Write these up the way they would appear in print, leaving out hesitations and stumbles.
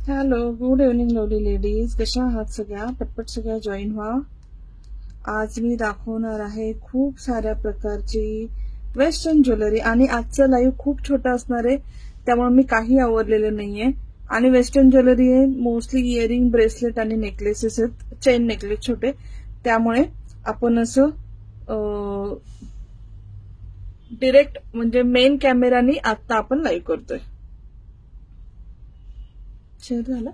Hello, good evening lovely ladies. कशा आहात सगळ्या? पटपट सगळ्या जॉईन व्हा. आज मी दाखवणार आहे खूप साऱ्या प्रकारची वेस्टर्न ज्वेलरी आणि आजचं लाईव्ह खूप छोटं असणार आहे, त्यामुळे मी काही आवरलेलं नाहीये. आणि वेस्टर्न ज्वेलरी आहे, मोस्टली इयरिंग, ब्रेसलेट आणि नेकलेसेस आहेत, चेन नेकलेस छोटे. त्यामुळे आपण असं डिरेक्ट म्हणजे मेन कॅमेरानी आता आपण लाईव्ह करतोय. शेअर झाला.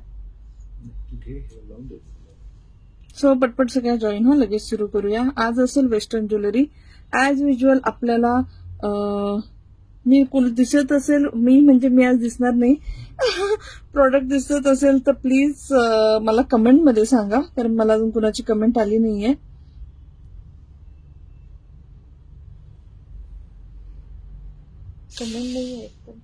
सो पटपट सगळ्या जॉईन हो, लगेच सुरू करूया. आज असेल वेस्टर्न ज्वेलरी. ऍज युजल आपल्याला मी दिसत असेल, मी आज दिसणार नाही. प्रोडक्ट दिसत असेल तर प्लीज मला कमेंट मध्ये सांगा, कारण मला अजून कुणाची कमेंट आली नाहीये. कमेंट नाहीये एकदम.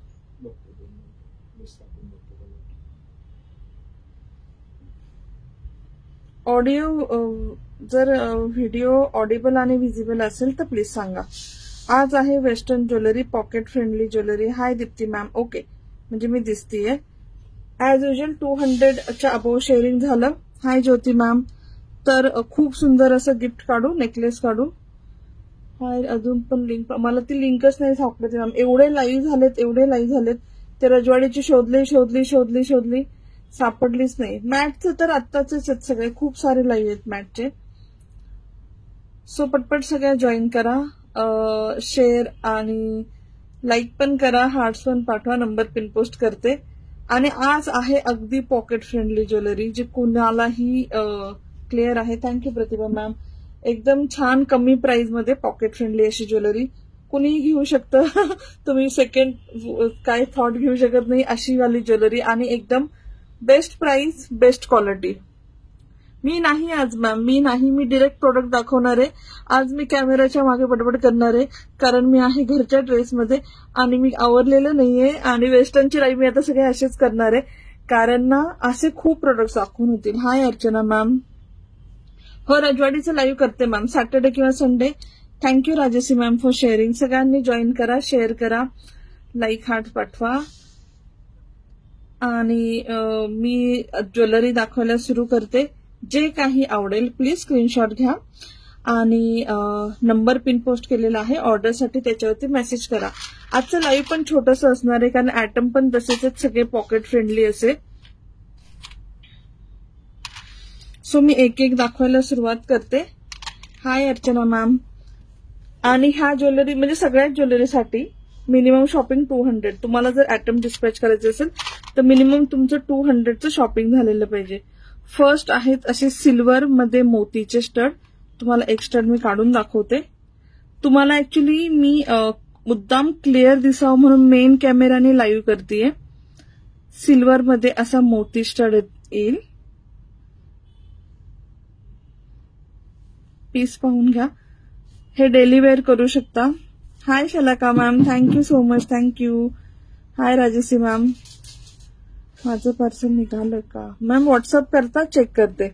ऑडिओ जर व्हिडिओ ऑडिबल आणि विजिबल असेल तर प्लीज सांगा. आज आहे western jewellery, pocket friendly jewellery. Hi Dipti ma'am. Okay, म्हणजे मी दिसतीये. ऍज युजल 200च्या अबोव शेअरिंग झालं. Hi Jyoti ma'am. तर खूप सुंदर असं गिफ्ट काढू, नेकलेस काढू. हाय, अजून पण लिंक, मला ती लिंकच नाही सापडते मॅम. एवढे लाईव्ह झालेत, ते रजवाडीची शोधली सापडलीच नाही. मॅटचं तर आत्ताचेच आहेत सगळे, खूप सारे लाईव्ह आहेत मॅटचे. सो पटपट सगळ्या जॉईन करा, शेअर आणि लाईक पण करा, हार्ट्स पण पाठवा, नंबर पिन पोस्ट करते. आणि आज आहे अगदी पॉकेट फ्रेंडली ज्वेलरी, जी कुणालाही क्लिअर आहे. थँक्यू प्रतिभा मॅम. एकदम छान कमी प्राइस मध्ये पॉकेट फ्रेंडली अशी ज्वेलरी कुणीही घेऊ शकतं. तुम्ही सेकंड काय थॉट घेऊ शकत नाही अशी वाली ज्वेलरी, आणि एकदम बेस्ट प्राइस, बेस्ट क्वालिटी. मी डिरेक्ट प्रोडक्ट दाखवणार आहे. आज मी कॅमेराच्या मागे पटपट करणार आहे, कारण मी आहे घरच्या ड्रेसमध्ये आणि मी आवरलेलं नाहीये. आणि वेस्टर्नची लाईव्ह मी आता सगळे असेच करणार आहे, कारण ना असे खूप प्रोडक्ट्स दाखवून होतील. हाय अर्चना मॅम. हो, रजवाडीचं लाईव्ह करते मॅम, सॅटर्डे किंवा संडे. थँक्यू राजसी मॅम फॉर शेअरिंग. सगळ्यांनी जॉईन करा, शेअर करा, लाईक, हार्ट पाठवा. आणि मी ज्वेलरी दाखवायला सुरू करते. जे काही आवडेल प्लीज स्क्रीनशॉट घ्या आणि नंबर पिन पोस्ट केलेला आहे ऑर्डरसाठी, त्याच्यावरती मेसेज करा. आजचं लाईव्ह पण छोटंसं असणार आहे, कारण ऍटम पण तसेच आहेत सगळे पॉकेट फ्रेंडली असे. सो मी एक एक दाखवायला सुरुवात करते. हाय अर्चना मॅम. आणि ह्या ज्वेलरी म्हणजे सगळ्याच ज्वेलरीसाठी मिनिमम शॉपिंग 200. तुम्हाला जर ऍटम डिस्पॅच करायचे असेल तर मिनिमम तुमचं 200चं शॉपिंग झालेलं पाहिजे. फर्स्ट आहेत असे सिल्वर मध्ये मोतीचे स्टड. तुम्हाला एक स्टड मी काढून दाखवते. तुम्हाला ऍक्च्युली मी मुद्दाम क्लिअर दिसावं म्हणून मेन कॅमेराने लाईव्ह करतेय. सिल्वर मध्ये असा मोती स्टड येईल. पीस पाहून घ्या. हे डेली वेअर करू शकता. Hi Shalaka ma'am, thank you so much. Thank you. Hi Rajasi ma'am. माझं पार्सल निघालं का मॅम? व्हॉट्सअप करता, चेक करते.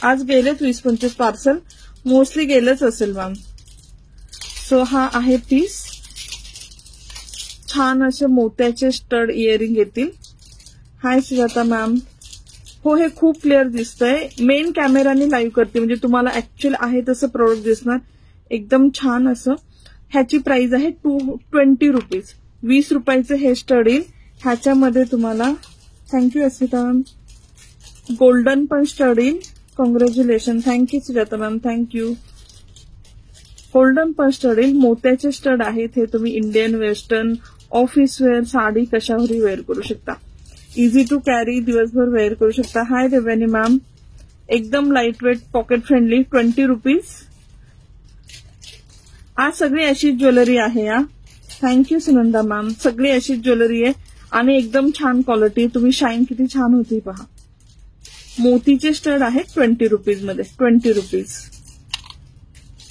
आज गेलेत 20-25 पार्सल, मोस्टली गेलंच असेल मॅम. सो हा आहे पीस. छान असे मोत्याचे स्टड इयरिंग येतील. हाय सुजाता मॅम. हो, हे खूप क्लिअर दिसतंय. मेन कॅमेराने लाईव्ह करते, म्हणजे तुम्हाला ऍक्च्युअल आहे तसं प्रोडक्ट दिसणार. एकदम छान असं. ह्याची प्राइस आहे 20 रुपीज. 20 रुपयाचं हे स्टड येईल. ह्याच्यामध्ये तुम्हाला, थँक्यू अस्मिता मॅम, गोल्डन पण स्टड येईल. Congratulation. Thank you Sujata ma'am, thank you. Golden पण स्टड येईल. मोत्याचे स्टड आहेत हे. तुम्ही Indian, western, office wear, sari कशावरही वेअर करू शकता. इझी टू कॅरी, दिवसभर वेअर करू शकता. Hi Devyani ma'am. एकदम light weight, pocket friendly, 20 rupees. आज सगळी अशीच ज्वेलरी आहे या. Thank you Sunanda ma'am. सगळी अशीच ज्वेलरी आहे आणि एकदम छान क्वालिटी. तुम्ही शाईन किती छान होती पहा. मोतीचे स्टड आहेत 20 रुपीज मध्ये. 20 रुपीज.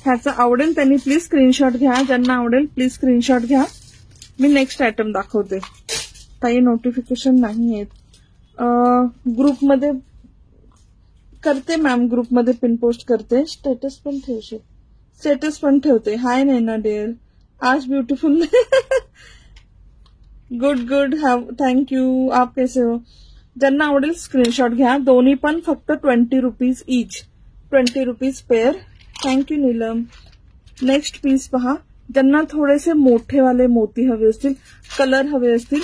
ह्याचं आवडेल त्यांनी प्लीज स्क्रीनशॉट घ्या. ज्यांना आवडेल प्लीज स्क्रीनशॉट घ्या. मी नेक्स्ट आयटम दाखवते. काही नोटिफिकेशन नाही आहेत. ग्रुपमध्ये करते मॅम, ग्रुपमध्ये पिन पोस्ट करते. स्टेटस पण ठेवते. हाय नैना डिअर. आज ब्यूटीफुल. गुड. Thank you. आप कैसे हो? ज्यांना आवडेल स्क्रीनशॉट घ्या. दोन्ही पण फक्त 20 rupees each, 20 rupees pair. Thank you Neelam. Next piece पहा. ज्यांना थोडेसे मोठेवाले मोती हवे असतील, कलर हवे असतील,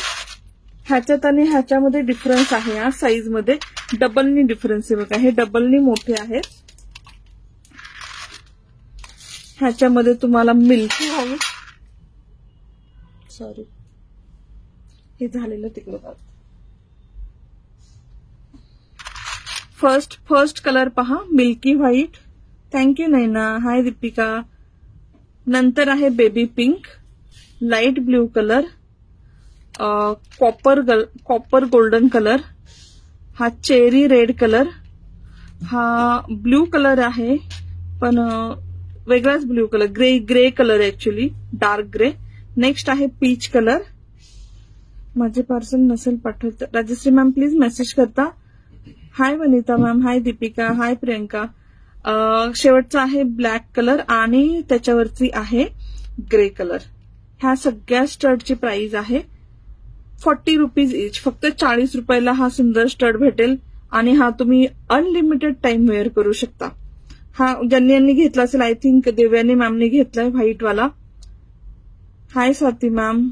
ह्याच्यात आणि ह्याच्यामध्ये डिफरन्स आहे. या साईज मध्ये डबलनी डिफरन्स आहे बघा. हे डबलनी मोठे आहेत. ह्याच्यामध्ये तुम्हाला मिल्की हवी, सॉरी हे झालेलं तिकडे. फर्स्ट कलर पहा, मिल्की व्हाईट. थँक्यू नैना. हाय दीपिका. नंतर आहे baby pink, light blue colour, copper golden colour, हा चेरी रेड कलर, हा ब्ल्यू कलर आहे पण वेगळाच blue colour, grey colour actually, dark grey. Next आहे पीच कलर. माझे पार्सल नसेल पाठवत राजश्री मॅम प्लीज मेसेज करता. हाय वनिता मॅम. हाय दीपिका. हाय प्रियंका. शेवटचा आहे ब्लॅक कलर आणि त्याच्यावरची आहे ग्रे कलर. ह्या सगळ्या स्टडची प्राइस आहे 40 रुपीज इच. फक्त 40 रुपयाला हा सुंदर स्टड भेटेल आणि हा तुम्ही अनलिमिटेड टाइम वेअर करू शकता. हा ज्यांनी घेतला असेल, आय थिंक देवयानी मॅमने घेतलाय व्हाईटवाला. Hi Swati ma'am.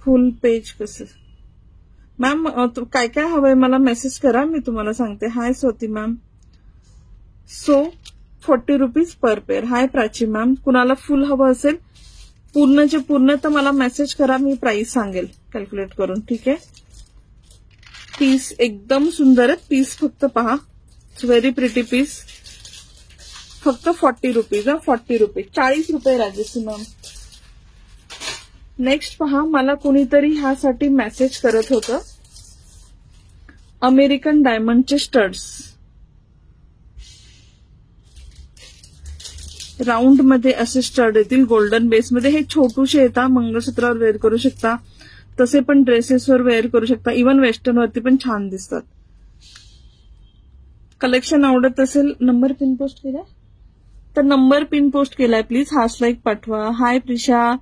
Full page कसं मॅम, काय काय हवंय मला मेसेज करा, मी तुम्हाला सांगते. Hi Swati ma'am. So 40 rupees per pair. Hi Prachi ma'am. कुणाला फुल हवं असेल पूर्णचे पूर्ण तर मला मेसेज करा, मी प्राइस सांगेल कॅल्क्युलेट करून. ठीक आहे. पीस एकदम सुंदर आहेत. पीस फक्त पहा, व्हेरी प्रिटी पीस. फक्त 40 रुपीज. 40 रुपीज, 40 रुपये राजश्री मॅम. नेक्स्ट पहा, मला कोणीतरी ह्यासाठी मेसेज करत होतं. अमेरिकन डायमंडचे स्टड्स राऊंड मध्ये असे स्टड येतील गोल्डन बेसमध्ये. हे छोटूशे येतात, मंगळसूत्रावर वेअर करू शकता, तसे पण ड्रेसेसवर वेअर करू शकता, इव्हन वेस्टर्न वरती पण छान दिसतात. कलेक्शन आवडत असेल, नंबर पिन पोस्ट केलाय तर नंबर पिन पोस्ट केलाय प्लीज, हार्ट लाईक पाठवा. हाय प्रिशा.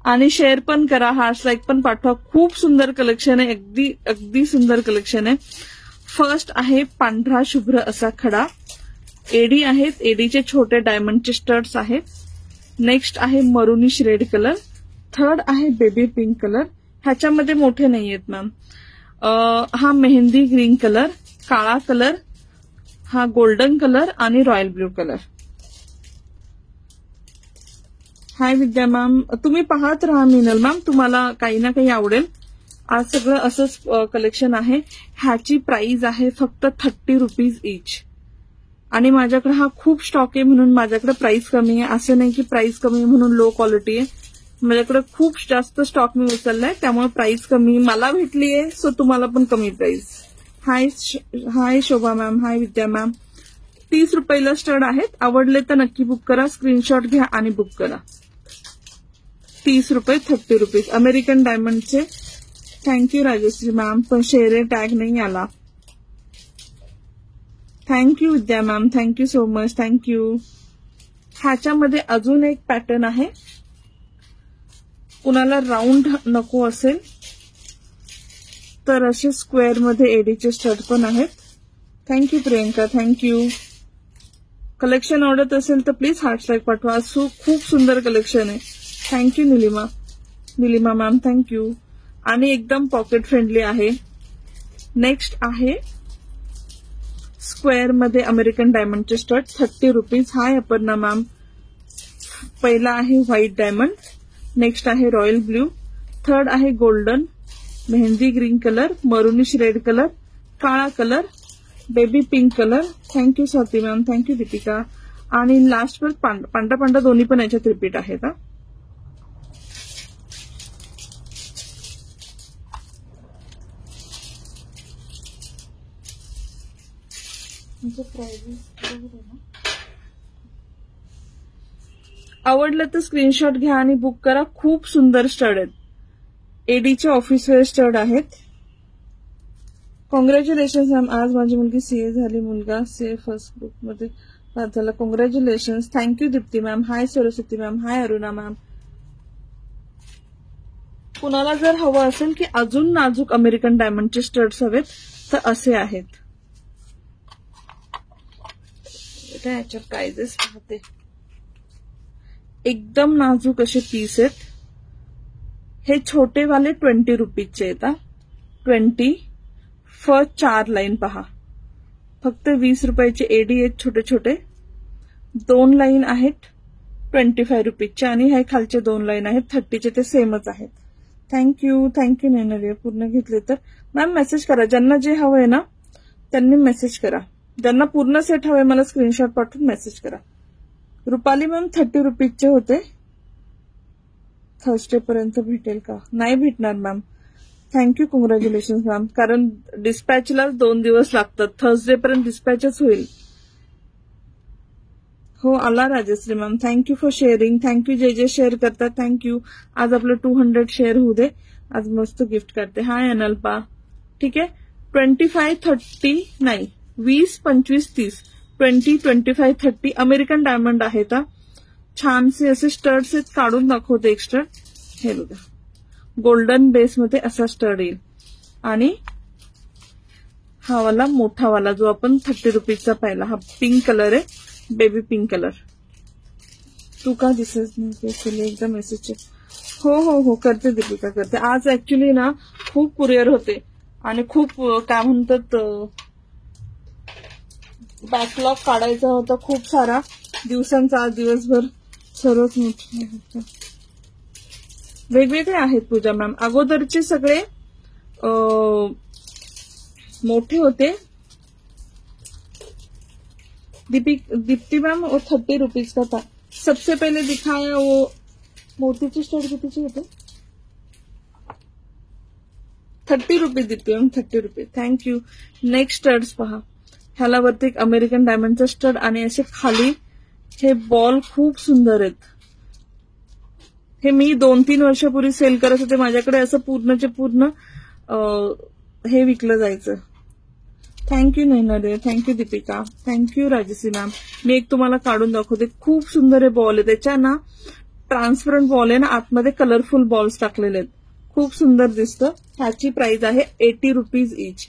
आणि शेअर पण करा, हार्ट लाईक पण पाठवा. खूप सुंदर कलेक्शन आहे, अगदी अगदी सुंदर कलेक्शन आहे. फर्स्ट आहे पांढरा शुभ्र असा खडा. एडी आहेत, एडीचे छोटे डायमंडचे स्टड्स आहेत. नेक्स्ट आहे मरुनिश रेड कलर. थर्ड आहे बेबी पिंक कलर. ह्याच्यामध्ये मोठे नाही आहेत मॅम. हा मेहंदी ग्रीन कलर, काळा कलर, हा गोल्डन कलर आणि रॉयल ब्ल्यू कलर. हाय विद्या मॅम. तुम्ही पाहत राहा मीनल मॅम, तुम्हाला काही ना काही आवडेल. आज सगळं असंच कलेक्शन आहे. ह्याची प्राइस आहे फक्त 30 रुपीज इच. आणि माझ्याकडे हा खूप स्टॉक आहे म्हणून माझ्याकडे प्राइस कमी आहे. असं नाही की प्राइस कमी आहे म्हणून लो क्वालिटी आहे. माझ्याकडे खूप जास्त स्टॉक मी उचललाय त्यामुळे प्राइस कमी मला भेटली आहे. सो तुम्हाला पण कमी प्राइस. हाय शोभा मॅम. हाय विद्या मॅम. 30 रुपयाला स्टड आहेत. आवडले तर नक्की बुक करा, स्क्रीनशॉट घ्या आणि बुक करा. 30 रुपये, 30 रुपीज अमेरिकन डायमंडचे. थँक्यू राजश्री मॅम, पण शेअर टॅग नाही आला. Thank you Vidya ma'am, thank you so much, thank you. ह्याच्यामध्ये अजून एक पॅटर्न आहे. कुणाला राऊंड नको असेल तर असे स्क्वेअर मध्ये एडीचे स्टड पण आहेत. Thank you Priyanka, thank you. कलेक्शन आवडत असेल तर प्लीज हार्ट लाईक पाठवा. खूप सुंदर कलेक्शन आहे. Thank you Nilima ma'am, thank you. आणि एकदम पॉकेट फ्रेंडली आहे. नेक्स्ट आहे स्क्वेअर मध्ये अमेरिकन डायमंडचे stud, 30 rupees. Hi Aparna ma'am. पहिला आहे व्हाईट डायमंड, नेक्स्ट आहे रॉयल ब्ल्यू, थर्ड आहे golden, mehndi green colour, maroonish red colour, काळा colour, baby pink colour. Thank you Swati ma'am, thank you Dipika. आणि लास्ट वर पांढरा दोन्ही पण याच्यात रिपीट आहेत. आवडलं तर स्क्रीनशॉट घ्या आणि बुक करा. खूप सुंदर स्टड आहेत. एडीचे ऑफिसवेअर स्टड आहेत. Congratulation ma'am. आज माझी मुलगी सीए झाली, मुलगा सीए फर्स्ट ग्रुप मध्ये पास झाला. Congratulation. Thank you Deepti ma'am. Hi Saraswati ma'am. Hi Aruna ma'am. कुणाला जर हवं असेल की अजून नाजूक अमेरिकन डायमंडचे स्टड्स हवेत तर असे आहेत. याच्या प्राइजेस पाहते. एकदम नाजूक असे पीस आहेत. हे छोटे वाले 20 रुपीजचे येतात. 20 फर्स्ट 4 लाईन पहा. फक्त 20 रुपयाचे एडी आहेत छोटे छोटे. 2 लाईन आहेत 25 रुपीजचे आणि हे खालचे 2 लाईन आहेत 30चे. ते सेमच आहेत. थँक्यू नैनरिया. पूर्ण घेतले तर मॅम मेसेज करा. ज्यांना जे हवंय ना त्यांनी मेसेज करा. ज्यांना पूर्ण सेट हवंय मला स्क्रीनशॉट पाठवून मेसेज करा. रुपाली मॅम 30 रुपीजचे होते. थर्सडे पर्यंत भेटेल का? नाही भेटणार मॅम. Thank you congratulation ma'am. कारण डिस्पॅचला 2 दिवस लागतात. थर्सडे पर्यंत डिस्पॅचच होईल. हो आला Rajshri ma'am. Thank you for sharing. Thank you जे शेअर करतात. थँक्यू. आज आपलं 200 शेअर होऊ दे. आज मस्त गिफ्ट करते. हाय अनल्पा. ठीक आहे. 25, 30 नाही 20, 25, 30 20, 25, 30 अमेरिकन डायमंड आहेत. छानसे असे स्टड्स आहेत. काढून दाखवते एक स्टड. हे बघा गोल्डन बेस मध्ये असा स्टड येईल आणि हा वाला मोठा वाला जो आपण 30 रुपीजचा पाहिला हा पिंक कलर आहे. Baby pink colour. तू का दिसत नाही? एकदा मेसेज. हो करते दीपिका करते. आज ऍक्च्युली ना खूप कुरिअर होते आणि खूप काय म्हणतात बॅकलॉग काढायचा होता खूप सारा दिवसांचा. आज दिवसभर सर्वच मोठे वेगवेगळे आहेत पूजा मॅम. अगोदरचे सगळे मोठे होते. दीप्ति मैम वो 30 रुपीज का था. सबसे पहले दिखाया वो मोतीचे स्टड कितीचे होते? 30 rupees. Deepti ma'am 30 rupees. Thank you. Next studs पहा. ह्याला वरती एक अमेरिकन डायमंडचा स्टड आणि असे खाली हे बॉल खूप सुंदर आहेत. हे मी 2-3 वर्षापूर्वी सेल करत होते. माझ्याकडे असं पूर्णचे पूर्ण हे विकलं जायचं. थँक्यू नैनरे. Thank you Dipika. Thank you Rajashri ma'am. मी एक तुम्हाला काढून दाखवते. खूप सुंदर हे बॉल आहे. त्याच्या ना ट्रान्सपरंट बॉल आहे ना आतमध्ये कलरफुल बॉल्स टाकलेले आहेत. खूप सुंदर दिसतं. ह्याची प्राइस आहे 80 रुपीज इच.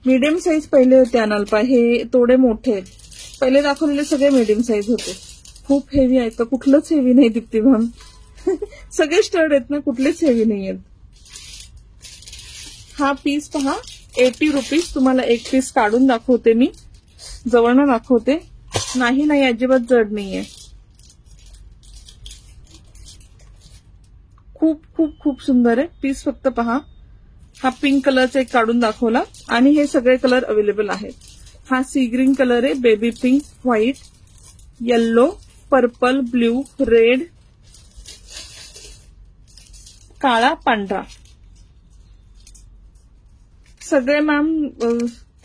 मीडियम साईज पहिले होते अनल्पा. हे थोडे मोठे आहेत. पहिले दाखवलेले सगळे मीडियम साईज होते. खूप हेवी आहेत का? कुठलंच हेवी नाही दीप्ती मॅम. सगळे स्टड आहेत ना कुठलेच हेवी नाही आहेत. हा पीस पहा 80 रुपीज. तुम्हाला एक पीस काढून दाखवते मी. जवळनं दाखवते. नाही अजिबात जड नाहीये. खूप खूप खूप सुंदर आहे पीस. फक्त पहा. हा पिंक कलरचा एक काढून दाखवला आणि हे सगळे कलर अवेलेबल आहेत. हा सी ग्रीन कलर आहे. Baby pink, white, yellow, purple, blue, red, काळा, पांढरा. सगळे मॅम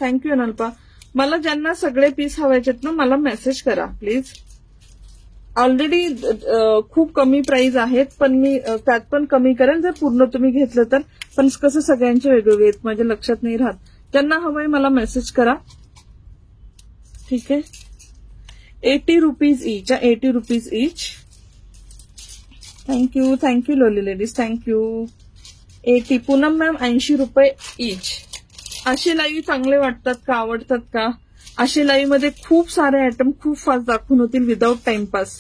थँक्यू अनल्पा. मला ज्यांना सगळे पीस हवायचे ना मला मेसेज करा प्लीज. ऑलरेडी खूप कमी प्राइस आहेत पण मी त्यात पण कमी करेन जर पूर्ण तुम्ही घेतलं तर. पण कसं सगळ्यांचे वेगवेगळे आहेत माझ्या लक्षात नाही राहत. ज्यांना हवंय मला मेसेज करा. ठीक आहे. 80 rupees each. 80 rupees each. Thank you लोली लेडीज. थँक्यू. 80. पूनम मॅम 80 रुपये इच. असे लाईव्ह चांगले वाटतात का? आवडतात का? असे लाईव्ह मध्ये खूप सारे आयटम खूप फास्ट दाखवून होतील विदाऊट टाइमपास.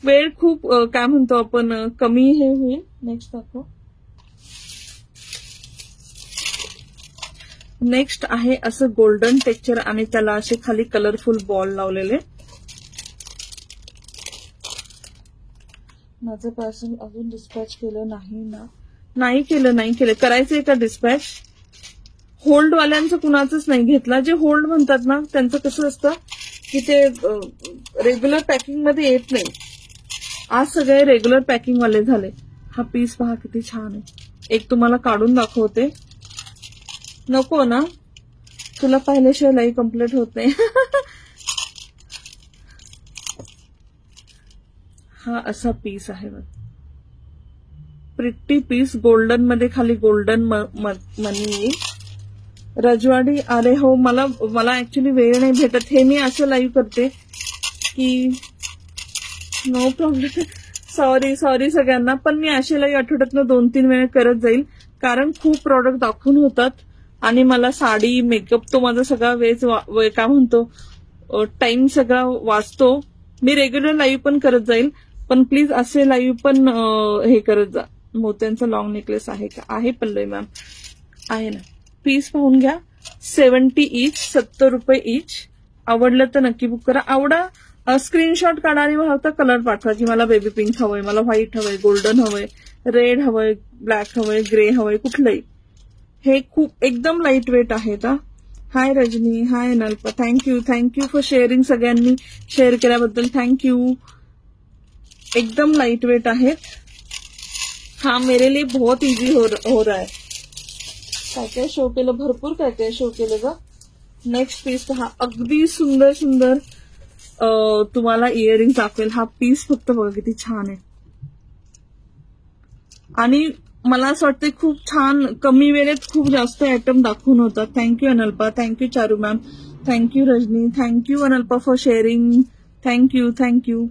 वेळ खूप काय म्हणतो आपण कमी हे होईल. नेक्स्ट दाखव. नेक्स्ट आहे असं गोल्डन टेक्स्चर आणि त्याला असे खाली कलरफुल बॉल लावलेले. माझं पार्सल अजून डिस्पॅच केलं नाही ना? नाही केलं. करायचंय का डिस्पॅच? होल्डवाल्यांचं कुणाचंच नाही घेतला. जे होल्ड म्हणतात ना त्यांचं कसं असतं की ते रेग्युलर पॅकिंग मध्ये येत नाही. आज सगळे रेग्युलर पॅकिंग वाले झाले. हा पीस पहा किती छान आहे. एक तुम्हाला काढून दाखवते. नको ना तुला पाहिल्याशिवाय लाईव्ह कम्प्लीट होत नाही. हा असा पीस आहे बघ. प्रिट्टी पीस. गोल्डन मध्ये खाली गोल्डन मनी येईल. रजवाडी. अरे हो मला ऍक्च्युली वेळ नाही भेटत. हे मी असं लाईव्ह करते की नो प्रॉब्लेम. सॉरी सगळ्यांना, पण मी अशी लाईव्ह आठवड्यातनं 2-3 वेळा करत जाईल, कारण खूप प्रॉडक्ट दाखवून होतात आणि मला साडी मेकअप तो माझा सगळा वेळ काय म्हणतो टाइम सगळा वाचतो. मी रेग्युलर लाईव्ह पण करत जाईल, पण प्लीज असे लाईव्ह पण हे करत जा. मोत्यांचा लॉंग नेकलेस आहे का? आहे पल्लवी मॅम, आहे ना. पीस पाहून घ्या. 70 ईच, 70 रुपये ईच. आवडलं तर नक्की बुक करा. स्क्रीनशॉट काढा आणि मला फक्त कलर पाठवा की मला बेबी पिंक हवंय, मला व्हाईट हवंय, गोल्डन हवंय, रेड हवंय, ब्लॅक हवंय, ग्रे हवंय, कुठलंही. हे खूप एकदम लाईट वेट आहेत. हाय रजनी, हाय अनल्पा, थँक्यू फॉर शेअरिंग. सगळ्यांनी शेअर केल्याबद्दल थँक्यू. एकदम लाइट वेट आहे. हाँ, मेरे लिए बहुत इजी हो रहा है. काय शो केलं, भरपूर काय शो केलं ग. नेक्स्ट पीस हा अगदी सुंदर सुंदर तुम्हाला इयरिंग दाखवेल. हा पीस फक्त बघा किती छान आहे आणि मला असं वाटतं खूप छान कमी वेळेत खूप जास्त आयटम दाखवून होतात. Thank you Analpa, thank you Charu ma'am, thank you Rajani, thank you Analpa for sharing. Thank you.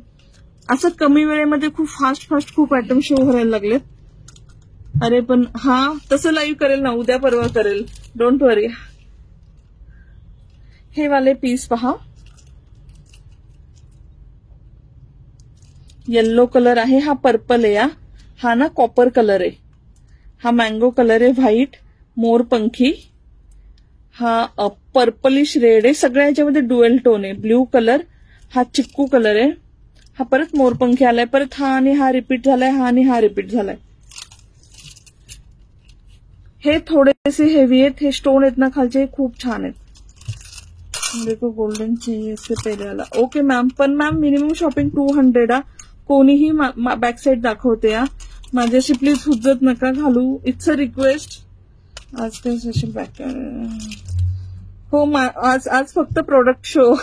असं कमी वेळेमध्ये खूप फास्ट खूप आयटम शो व्हायला लागलेत. अरे पण हा तसं लाईव्ह करेल ना, उद्या परवा करेल, डोंट वरी. हे वाले पीस पहा, येल्लो कलर आहे, हा पर्पल आहे, हा ना कॉपर कलर आहे, हा मँगो कलर आहे, व्हाईट मोरपंखी, हा पर्पलिश रेड आहे. सगळ्या याच्यामध्ये डुएल टोन आहे. ब्ल्यू कलर, हा चिक्कू कलर आहे, हा परत मोरपंखी आलाय, परत हा आणि हा रिपीट झालाय, हा आणि हा रिपीट झालाय. हे थोडेसे हेवी आहेत, हे स्टोन आहेत ना खालचे, खूप छान आहेत. देखो गोल्डन चाहिए इससे पहले वाला. ओके मॅम, पण मॅम मिनिमम शॉपिंग 200. कोणीही बॅक साईड दाखवते. माझ्याशी प्लीज हुज्जत नका घालू, इट्स अ रिक्वेस्ट. आज काय स्पेशल बॅक हो आज फक्त प्रोडक्ट शो.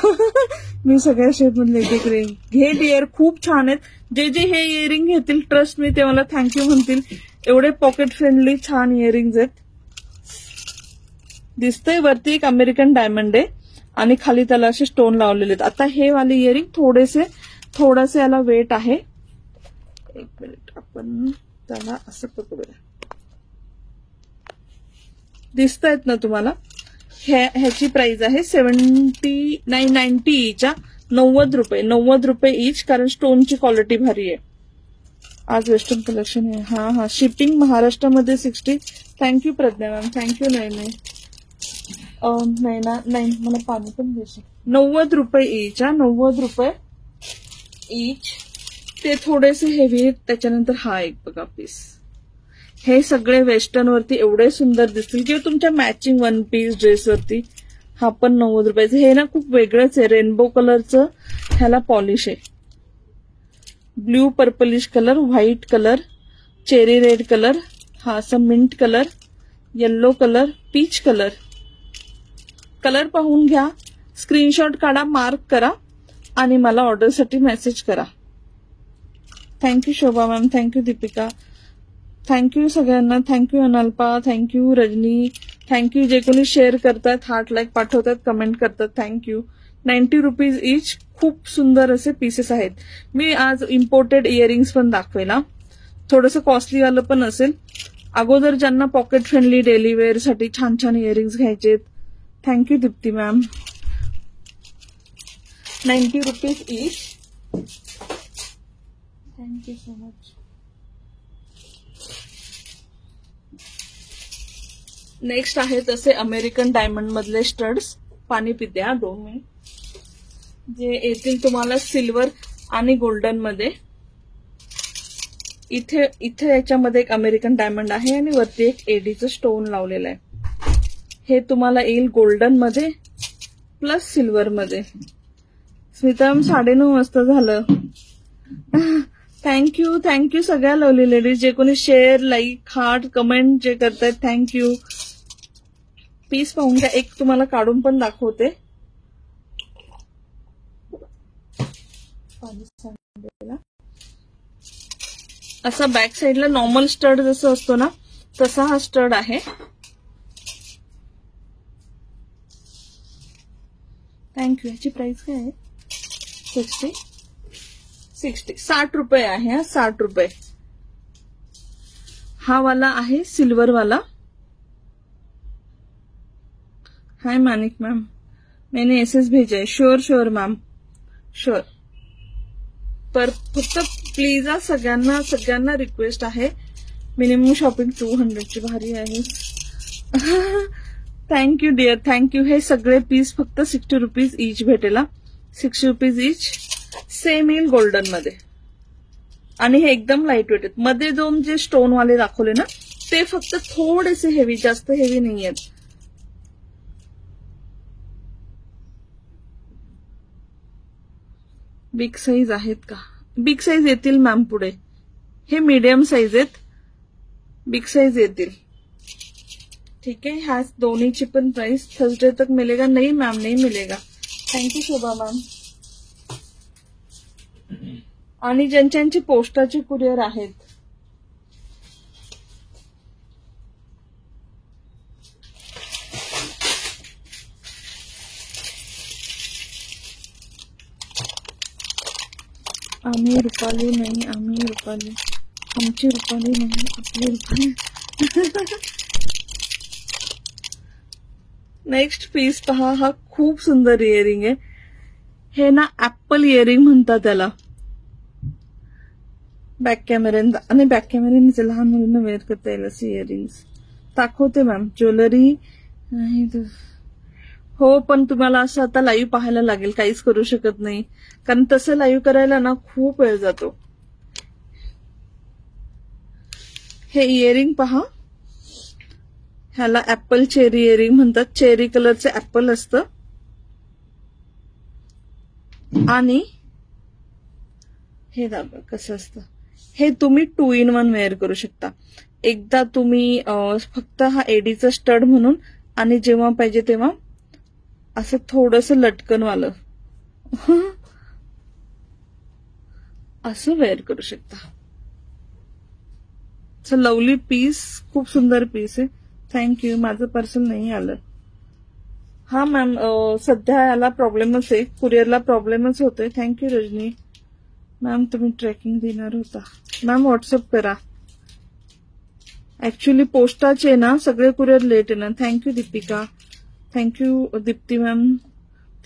मी सगळ्या शेप मधले घे डिअर, खूप छान आहेत. जे हे इयरिंग घेतील ट्रस्ट मी ते मला थँक्यू म्हणतील. एवढे पॉकेट फ्रेंडली छान इयरिंग्ज आहेत. दिसतंय वरती एक अमेरिकन डायमंड आहे आणि खाली त्याला असे स्टोन लावलेले आहेत. आता हे वाले इयरिंग थोडेसे याला वेट आहे. एक मिनिट, आपण त्याला असं पकडूया. दिसतायत ना तुम्हाला. ह्याची प्राइस आहे 90 ईच. 90 रुपये ईच, कारण स्टोनची क्वालिटी भारी आहे. आज वेस्टर्न कलेक्शन आहे. हा शिपिंग महाराष्ट्रामध्ये 60. Thank you Pragya ma'am, thank you. नाही मला पाणी पण द्यायचं. 90 रुपये ईच. 90 रुपये ईच. ते थोडेसे हेवी आहेत. त्याच्यानंतर हा एक बघा पीस, हे सगळे वेस्टर्न वरती एवढे सुंदर दिसतील किंवा तुमच्या मॅचिंग वन पीस ड्रेस वरती. हा पण 90 रुपयाचं. हे ना खूप वेगळंच आहे, रेनबो कलरचं ह्याला पॉलिश आहे. Blue purplish colour, white colour, cherry red colour, हा असा mint colour, yellow colour, peach colour. Colour पाहून घ्या, स्क्रीनशॉट काढा, मार्क करा आणि मला ऑर्डरसाठी मेसेज करा. Thank you Shobha ma'am, thank you Dipika, thank you सगळ्यांना. Thank you Analpa, thank you Rajani, thank you जे कोणी शेअर करतात, हार्ट लाईक पाठवतात, कमेंट करतात, थँक्यू. 90 rupees each. खूप सुंदर असे पीसेस आहेत. मी आज इम्पोर्टेड इयरिंग्स पण दाखवेला, थोडंसं कॉस्टली वालं पण असेल. अगोदर ज्यांना पॉकेट फ्रेंडली डेली वेअर साठी छान छान इयरिंग्स घ्यायचे. Thank you Deepti ma'am. 90 rupees each. Thank you so much. Next आहे तसे अमेरिकन डायमंड मधले स्टड्स. पाणी पिते 2 मिनिट. जे येतील तुम्हाला सिल्वर आणि गोल्डन मध्ये. इथे याच्यामध्ये एक अमेरिकन डायमंड आहे आणि वरती एक एडीचं स्टोन लावलेलं आहे. हे तुम्हाला येईल गोल्डन मध्ये प्लस सिल्वर मध्ये. स्मिता 9:30 वाजता झालं. थँक्यू सगळ्या लवली लेडीज, जे कोणी शेअर, लाईक, हार्ट, कमेंट जे करतायत, थँक्यू. पीस पाहून घ्या. एक तुम्हाला काढून पण दाखवते. असा बॅक साईडला नॉर्मल स्टड जसं असतो ना, तसा हा स्टड आहे. थँक्यू. याची प्राइस काय आहे? 60 रुपये आहे हा, 60 रुपये। हा वाला आहे सिल्वर वाला। हाय मानिक मैम, मैंने एसएस भेजा है। Sure sure ma'am, sure. पर फक्त प्लीज सगळ्यांना रिक्वेस्ट आहे, मिनिमम शॉपिंग 200 ची। भारी आहे। Thank you dear, thank you. हे सगळे पीस फक्त 60 रुपीज ईच भेटेल, 60 रुपीज ईच। सेम येईल गोल्डन मध्ये, आणि हे एकदम लाईट वेट आहेत। मध्ये दोन जे स्टोन वाले दाखवले ना ते फक्त थोडेसे हेवी, जास्त हेवी नाही आहेत। बिग साईज आहेत का? बिग साईज येतील मॅम पुढे। हे मीडियम साईज आहेत, बिग साईज येतील। ठीक है। ह्या दोन्हीची पण प्राइस थर्सडे तक मिलेगा? नहीं मैम, नहीं मिलेगा। थँक्यू शोभा मैम। आणि ज्यांची पोस्टाची कुरिअर आहेत, आम्ही रुपाली नाही, आम्ही रुपाली, आमची रुपाली नाही, आपली रुपाली। नेक्स्ट पीस पहा, हा खूप सुंदर इयरिंग आहे। हे ना ऍपल इयरिंग म्हणतात त्याला। बॅक कॅमेऱ्याने, आणि बॅक कॅमेऱ्याने लहान मुलींना वेअर करता येईल असे इयरिंग्स दाखवते मॅम। ज्वेलरी नाही हो, पण तुम्हाला असं आता लाईव्ह पाहायला लागेल, काहीच करू शकत नाही, कारण तसं लाईव्ह करायला ना खूप वेळ जातो। हे इयरिंग पहा, ह्याला ऍपल चेरी इयरिंग म्हणतात। चेरी कलरचे ऍपल असतं, आणि हे दाबा कसं असतं। हे तुम्ही 2 in 1 वेअर करू शकता। एकदा तुम्ही फक्त हा एडीचा स्टड म्हणून, आणि जेव्हा पाहिजे तेव्हा असं थोडंसं लटकनवालं असं वेअर करू शकता। लवली पीस, खूप सुंदर पीस आहे। थँक्यू। माझं पार्सल नाही आलं। हा मॅम, सध्या याला प्रॉब्लेमच आहे, कुरिअरला प्रॉब्लेमच होतोय। थँक्यू रजनी मॅम, तुम्ही ट्रॅकिंग देणार होता मॅम, व्हॉट्सअप करा। ऍक्च्युली पोस्टाचे ना सगळे कुरिअर लेट आहे ना। Thank you Dipika, thank you Deepti ma'am,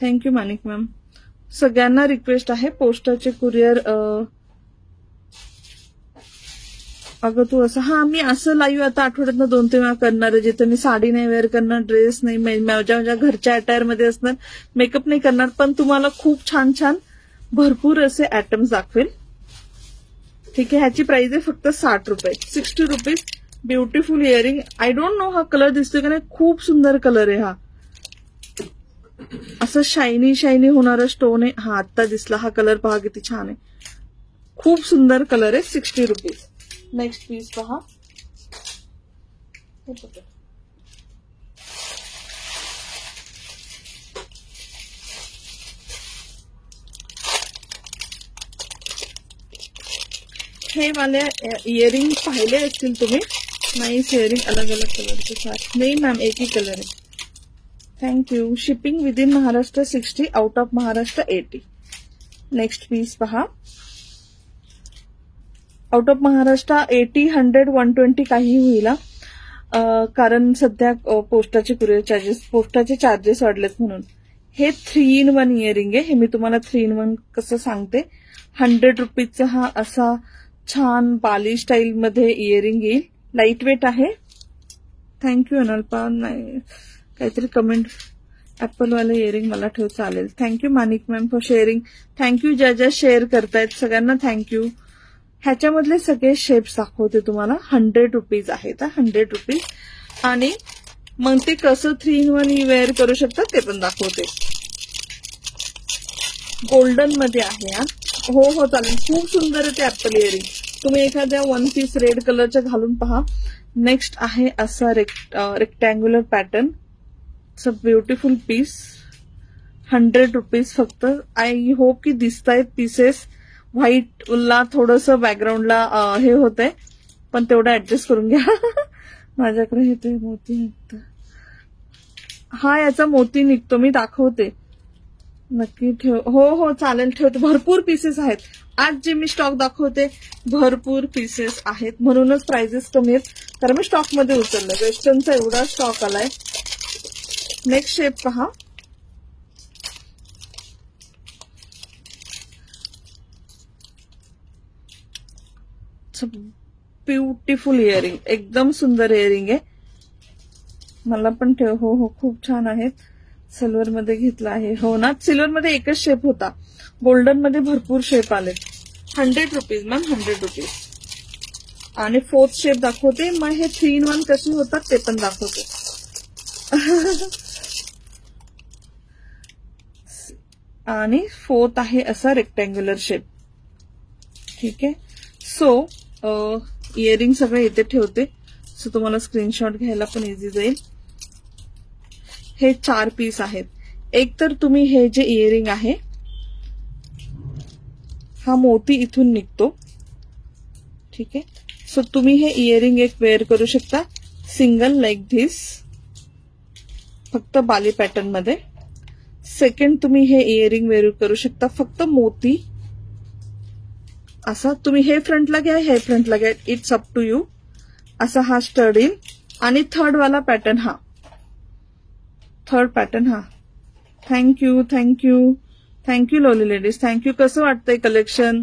thank you Manik ma'am. सगळ्यांना रिक्वेस्ट आहे, पोस्टाचे कुरिअर अगं तू असं, हा मी असं लाईव्ह आता आठवड्यातनं 2-3 वेळा करणार आहे, जिथे मी साडी नाही वेअर करणार, ड्रेस नाही, माझ्या घरच्या अटायर मध्ये असणार, मेकअप नाही करणार, पण तुम्हाला खूप छान छान भरपूर असे आयटम्स दाखवेल। ठीक आहे। ह्याची प्राइस आहे फक्त 60 रुपये, 60 rupees. Beautiful earring. I don't know हा कलर दिसतोय का नाही, खूप सुंदर कलर आहे हा। असं शायनी शायनी होणारा स्टोन आहे हा। आता दिसला हा कलर, पहा किती छान आहे, खूप सुंदर कलर आहे। 60 रुपीज। नेक्स्ट पीस पहा, हे वाले इयरिंग पाहिले असतील तुम्ही। नाइस इयरिंग, अलग अलग कलर के साथ। नहीं मैम, एक ही कलर है। Thank you. Shipping within Maharashtra 60, out of Maharashtra 80। Next piece पहा, आउट ऑफ महाराष्ट्र 80, 100, 120 काही होईल, कारण सध्या पोस्टाचे कुरिअर चार्जेस, पोस्टाचे चार्जेस वाढलेत म्हणून। हे 3 in 1 इयरिंग आहे। हे मी तुम्हाला 3 in 1 कसं सांगते। 100 रुपीजचा हा असा छान बाली स्टाईल मध्ये इयरिंग येईल, लाईट वेट आहे। थँक्यू अनल्पा, नाही काहीतरी कमेंट, ऍपल वाले इयरिंग मला ठेव चालेल। Thank you Manik ma'am for sharing. Thank you ज्या शेअर करतायत सगळ्यांना थँक्यू। ह्याच्यामधले सगळे शेप्स दाखवते तुम्हाला। 100 रुपीज आहेत, 100 रुपीज। आणि मग ते कसं 3 in 1 वेअर करू शकतात ते पण दाखवते। गोल्डन मध्ये आहे हा। हो हो चालेल, खूप सुंदर आहे ते ऍपल इयरिंग। तुम्ही एखाद्या 1 पीस रेड कलरच्या घालून पहा। नेक्स्ट आहे असा rectangular pattern, it's a beautiful piece. 100 rupees फक्त। आय होप की दिसतायत पीसेस। व्हाईटला थोडस बॅकग्राऊंडला हे होतंय, पण तेवढं ऍडजस्ट करून घ्या। माझ्याकडे हे ते मोती निघतं, हा याचा मोती निघतो, मी दाखवते नक्की। ठेव, हो हो चालेल, ठेवते। भरपूर पीसेस आहेत, आज जे मी स्टॉक दाखवते भरपूर पीसेस आहेत, म्हणूनच प्राइसेस कमी आहेत, कारण मी स्टॉक मध्ये उचलले. वेस्टर्नचा एवढा स्टॉक आलाय. नेक्स्ट शेप पहा. ब्युटिफुल इयरिंग, एकदम सुंदर इयरिंग आहे. मला पण ठेव. हो हो, खूप छान आहेत. सिल्वर मध्ये घेतला आहे. हो ना, सिल्वर मध्ये एकच शेप होता, गोल्डन मध्ये भरपूर शेप आले. 100 रुपीज मॅम, 100 रुपीज. आणि फोर्थ शेप दाखवते. मग हे 3 in 1 कसे होतात ते पण दाखवते. आणि फोर्थ आहे असा रेक्टँग्युलर शेप. ठीक आहे. सो इयरिंग सगळे इथे ठेवते, सो तुम्हाला स्क्रीनशॉट घ्यायला पण इझी जाईल. हे 4 पीस आहेत. एक तर तुम्ही हे जे इयरिंग आहे, हा मोती इथून निघतो. ठीक आहे. सो तुम्ही हे इयरिंग एक वेअर करू शकता, सिंगल लाईक धिस, फक्त बाली पॅटर्न मध्ये. सेकंड, तुम्ही हे इयरिंग वेअर करू शकता फक्त मोती असा. तुम्ही हे फ्रंटला घ्या, हे फ्रंटला घ्या, इट्स अप टू यू. असा हा स्टड येईल. आणि थर्ड वाला पॅटर्न हा, थर्ड पॅटर्न हा. थँक्यू थँक्यू थँक्यू लोली लेडीज, थँक्यू. कसं वाटतंय कलेक्शन?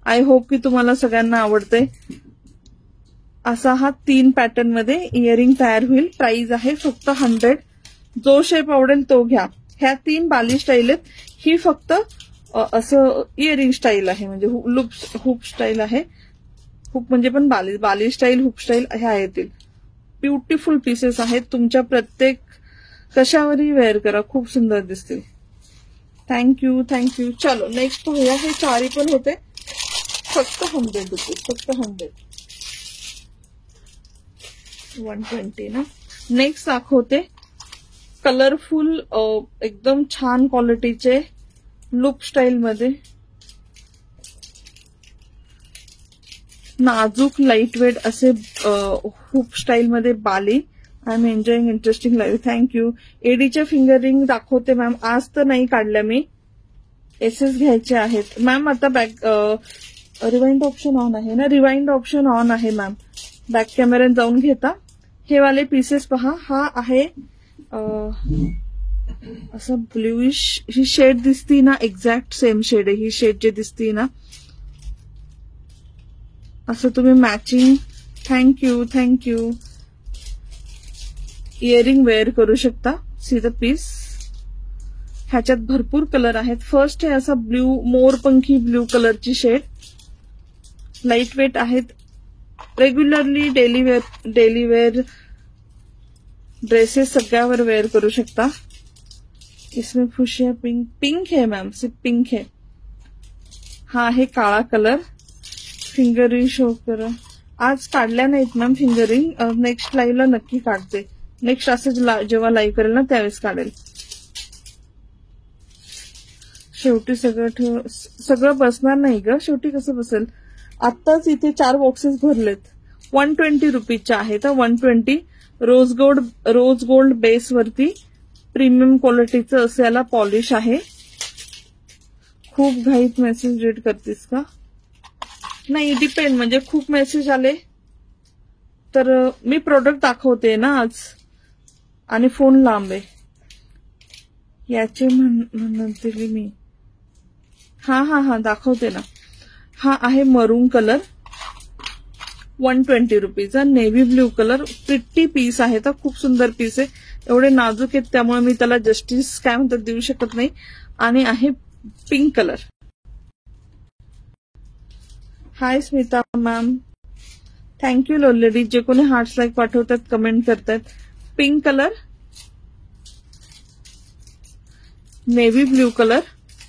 आय होप की तुम्हाला सगळ्यांना आवडतंय. असा हा 3 पॅटर्न मध्ये इयरिंग तयार होईल. प्राइस आहे फक्त 100. जो शेप आवडेल तो घ्या. ह्या 3 बाली स्टाईल आहेत. ही फक्त असं इयरिंग स्टाईल आहे, म्हणजे हुप स्टाईल आहे. हुप म्हणजे पण बाली स्टाईल, हुप स्टाईल ह्या येतील. ब्युटिफुल पीसेस आहेत. तुमच्या प्रत्येक कशावरही वेअर करा, खूप सुंदर दिसतील. Thank you thank you. चलो नेक्स्ट पाहूया. हे 4 पण होते, फक्त 100 रुपीज, फक्त 100. 120 ना. नेक्स्ट दाखवते कलरफुल, एकदम छान क्वालिटीचे लूप स्टाईल मध्ये, नाजूक लाईट वेट असे हुप स्टाईल मध्ये बाली. I am enjoying interesting live. Thank you. एडीच्या फिंगरिंग दाखवते मॅम. आज तर नाही काढल्या मी, एसएस घ्यायचे आहेत मॅम. आता बॅक रिवाइंड ऑप्शन ऑन आहे ना, रिवाइंड ऑप्शन ऑन आहे मॅम. बॅक कॅमेऱ्यात जाऊन घेता. हे वाले पीसेस पहा. हा आहे असं ब्ल्यूइश, ही शेड दिसती ना, एक्झॅक्ट सेम शेड आहे ही शेड जे दिसती ना. असं तुम्ही matching. Thank you thank you. Earring wear करू शकता. See the piece. ह्याच्यात भरपूर कलर आहेत. फर्स्ट आहे असा ब्ल्यू, मोरपंखी ब्ल्यू कलरची शेड. लाईट वेट आहेत. रेग्युलरली डेली वेअर ड्रेसेस सगळ्यावर वेअर करू शकता. इसमें फुशिया पिंक है मैम, सिर्फ पिंक है. हा आहे काळा कलर. फिंगरिंग शो करा. आज काढल्या नाहीत मॅम फिंगरिंग, नेक्स्ट लाईव्हला नक्की काढते. नेक्स्ट असं जेव्हा लाईव्ह करेल ना त्यावेळेस काढेल. शेवटी सगळं बसणार नाही ग, शेवटी कसं बसेल. आत्ताच इथे 4 बॉक्सेस भरलेत. 120 रुपीजच्या आहेत. 120 रोज गोल्ड बेस वरती प्रीमियम क्वालिटीचं असं याला पॉलिश आहे. खूप घाईत मेसेज रीड करतेस का? नाही, डिपेंड, म्हणजे खूप मेसेज आले तर मी प्रोडक्ट दाखवते ना आज, आणि फोन लांब आहे याचे म्हणते मी. हा दाखवते ना. हा आहे मरून कलर, 120 रुपीजचा. Navy blue colour, pretty piece आहे. तर खूप सुंदर पीस आहे. एवढे नाजूक आहेत त्यामुळे मी त्याला जस्टिस काय म्हणतात देऊ शकत नाही. आणि आहे pink colour. Hi Smita ma'am, thank you लोलेडी. जे कोणी हार्ट्स लाईक पाठवतात, कमेंट करतात. Pink colour, navy blue colour,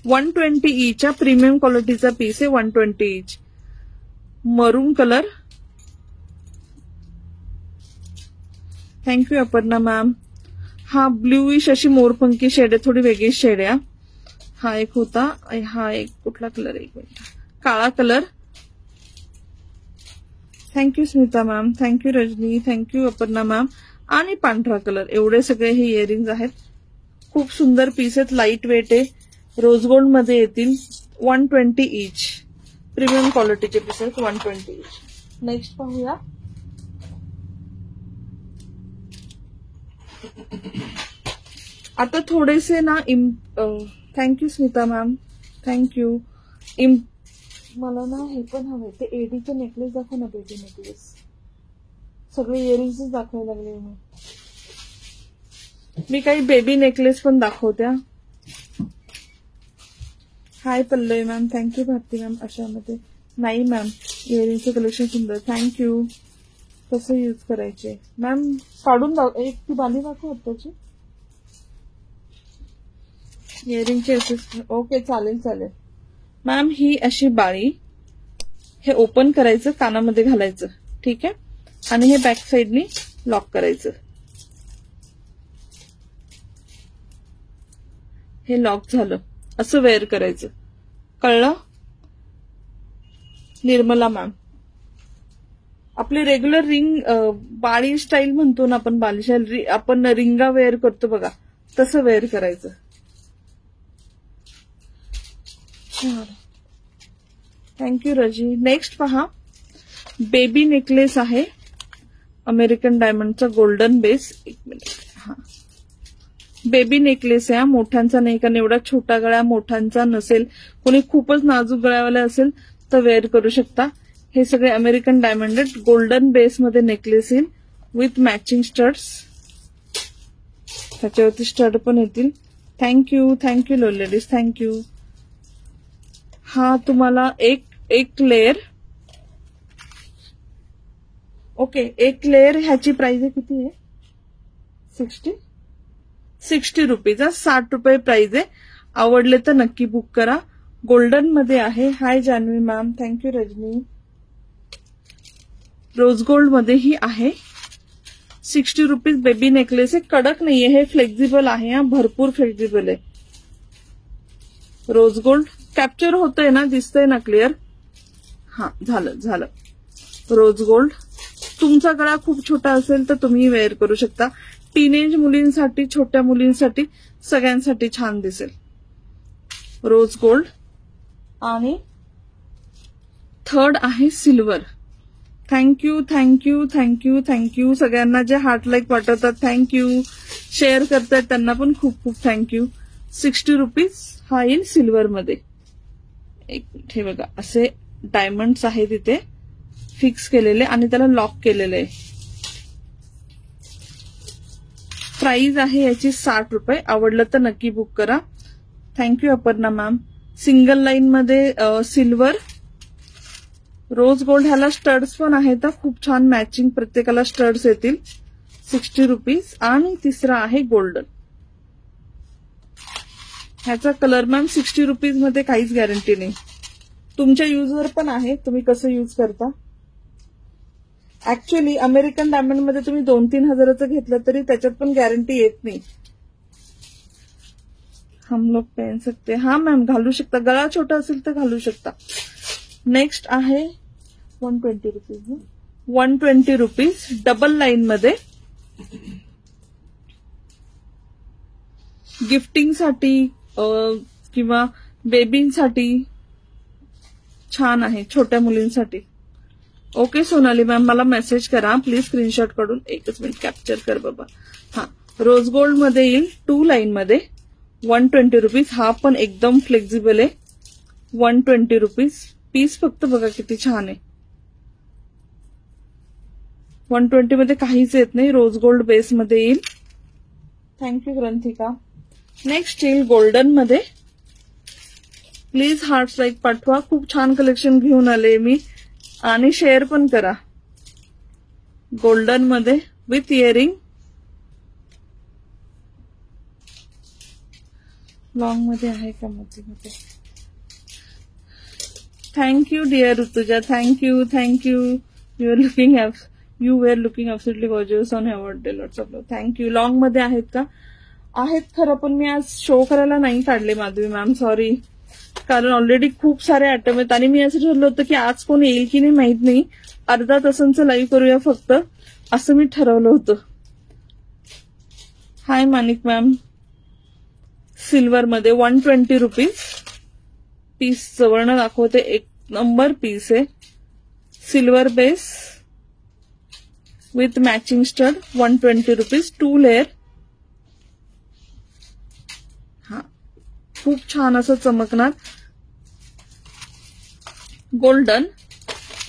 120 ईचच्या प्रीमियम क्वालिटीचा पीस आहे. 120 ईच. मरून कलर. Thank you Aparna ma'am. हा ब्ल्यूइश अशी मोरपंखी शेड आहे, थोडी वेगळी शेड आहे. हा एक होता. हा एक कुठला कलर आहे, एक मिनिट. काळा colour. Thank you Smita ma'am, thank you Rajani, thank you Aparna ma'am. आणि पांढरा कलर. एवढे सगळे हे इयरिंग्स आहेत. खूप सुंदर पीस आहेत. लाईट वेट आहे. रोज गोल्ड मध्ये येतील. 120 ईच. प्रीमियम क्वालिटीचे पीस आहेत 120. नेक्स्ट पाहूया. आता थोडेसे ना थँक्यू स्मिता मॅम, थँक्यू. मला ना हे पण हवे, ते एडीचे नेकलेस दाखव ना, बेबी नेकलेस. सगळे इयरिंग्स दाखवायला लागले मी काही बेबी नेकलेस पण दाखवत्या. Hi Pallavi ma'am, thank you. Bharati ma'am, अशामध्ये नाही मॅम, इयरिंगचं कलेक्शन सुंदर, थँक्यू. कसं यूज करायचे मॅम? काढून एक ती बाली दाखव आत्ताची इयरिंगची. ओके, चालेल चालेल मॅम. ही अशी बाळी, हे ओपन करायचं, कानामध्ये घालायचं, ठीक आहे, आणि हे बॅक साइडनी लॉक करायचं. हे लॉक झालं, असं वेअर करायचं. कळलं निर्मला मॅम? आपली रेग्युलर रिंग बाळी स्टाईल म्हणतो ना आपण, बाली स्टाईल आपण रिंगा वेअर करतो बघा, तसं वेअर करायचं. थँक्यू रजी. नेक्स्ट पहा, बेबी नेकलेस आहे अमेरिकन डायमंडचा गोल्डन बेस. एक मिनिट. हा बेबी नेकलेस आहे, मोठ्यांचा नाही, कारण एवढा छोटा गळा मोठ्यांचा नसेल. कोणी खूपच नाजूक गळ्यावाला असेल तर वेअर करू शकता. हे सगळे अमेरिकन डायमंड गोल्डन बेस मध्ये नेकलेस येईल विथ मॅचिंग स्टड्स. त्याच्यावरती स्टड पण येतील. थँक्यू, थँक्यू लो लेडीज, थँक्यू. हा तुम्हाला एक लेअर. ओके, एक लेअर ह्याची प्राइस आहे किती आहे? 60 रुपीज. 60 रुपये प्राइस आहे. आवडले तर नक्की बुक करा. गोल्डन मध्ये आहे. Hi Janhavi ma'am, thank you Rajani. Rose gold मध्ये ही आहे. 60 रुपीज बेबी नेकलेस आहे. कडक नाहीये, हे फ्लेक्झिबल आहे. हा भरपूर फ्लेक्झिबल आहे. रोज गोल्ड कॅप्चर होतंय ना, दिसतंय ना क्लिअर? हा, झालं. Rose gold. तुमचा गळा खूप छोटा असेल तर तुम्ही वेअर करू शकता. टीनेज मुलींसाठी, छोट्या मुलींसाठी, सगळ्यांसाठी छान दिसेल. Rose gold. आणि थर्ड आहे silver. Thank you, thank you, thank you, thank you. सगळ्यांना जे हार्ट लाईक पाठवतात थँक्यू. शेअर करतात त्यांना पण खूप खूप थँक्यू. 60 रुपीज हा येईल सिल्वर मध्ये. एक मिनिट, हे बघा असे डायमंड्स आहे तिथे फिक्स केलेले आणि त्याला लॉक केलेले आहे. प्राइस आहे याची 60 रुपये. आवडलं तर नक्की बुक करा. Thank you Aparna ma'am. Single line मध्ये सिल्वर, रोज गोल्ड. ह्याला स्टड्स पण आहेत, खूप छान मॅचिंग, प्रत्येकाला स्टड्स येतील. 60 रुपीज. आणि तिसरा आहे गोल्डन. ह्याचा कलर मॅम 60 रुपीज मध्ये काहीच गॅरंटी नाही. तुमच्या यूजवर पण आहे, तुम्ही कसं यूज करता. ऍक्च्युअली अमेरिकन डायमंड मध्ये तुम्ही 2-3 हजाराचं घेतलं तरी त्याच्यात पण गॅरंटी येत नाही. हम लोग पहन सकते. हा मॅम, घालू शकता. गळा छोटा असेल तर घालू शकता. नेक्स्ट आहे 120 रुपीज. 120 रुपीज डबल लाईन मध्ये गिफ्टिंगसाठी किंवा बेबींसाठी छान आहे, छोट्या मुलींसाठी. ओके सोनाली मॅम, मला मेसेज करा प्लीज स्क्रीनशॉट काढून. एकच मिनिट कॅप्चर कर बाबा. हा, रोज गोल्ड मध्ये येईल 2 लाईन मध्ये. 120 रुपीज. हा पण एकदम फ्लेक्झिबल आहे. 120 रुपीज. पीस फक्त बघा किती छान आहे. 120 मध्ये काहीच येत नाही. रोज गोल्ड बेस मध्ये येईल. थँक्यू ग्रंथिका. नेक्स्ट येईल गोल्डन मध्ये. प्लीज हार्ट्स लाईक पाठवा. खूप छान कलेक्शन घेऊन आले मी, आणि शेअर पण करा. गोल्डन मध्ये विथ इयरिंग. लॉंग मध्ये आहे का मध्ये? Thank you dear Rutuja, thank you. You were looking absolutely gorgeous on your birthday. Lots of love. Thank you. Long मध्ये आहेत का? आहेत खरं, पण मी आज शो करायला नाही काढले माधवी मॅम, सॉरी. कारण ऑलरेडी खूप सारे आयटम आहेत आणि मी असं ठरलं होतं की आज कोण येईल की नाही माहित नाही, अर्धा तासांचं लाईव्ह करूया फक्त, असं मी ठरवलं होतं. हाय मानिक मॅम. सिल्वर मध्ये 120 रुपीज. पीस जवळनं दाखवते. नंबर पीस आहे, silver base with matching stud, 120 rupees, 2 layer. हा, खूप छान असं चमकणार गोल्डन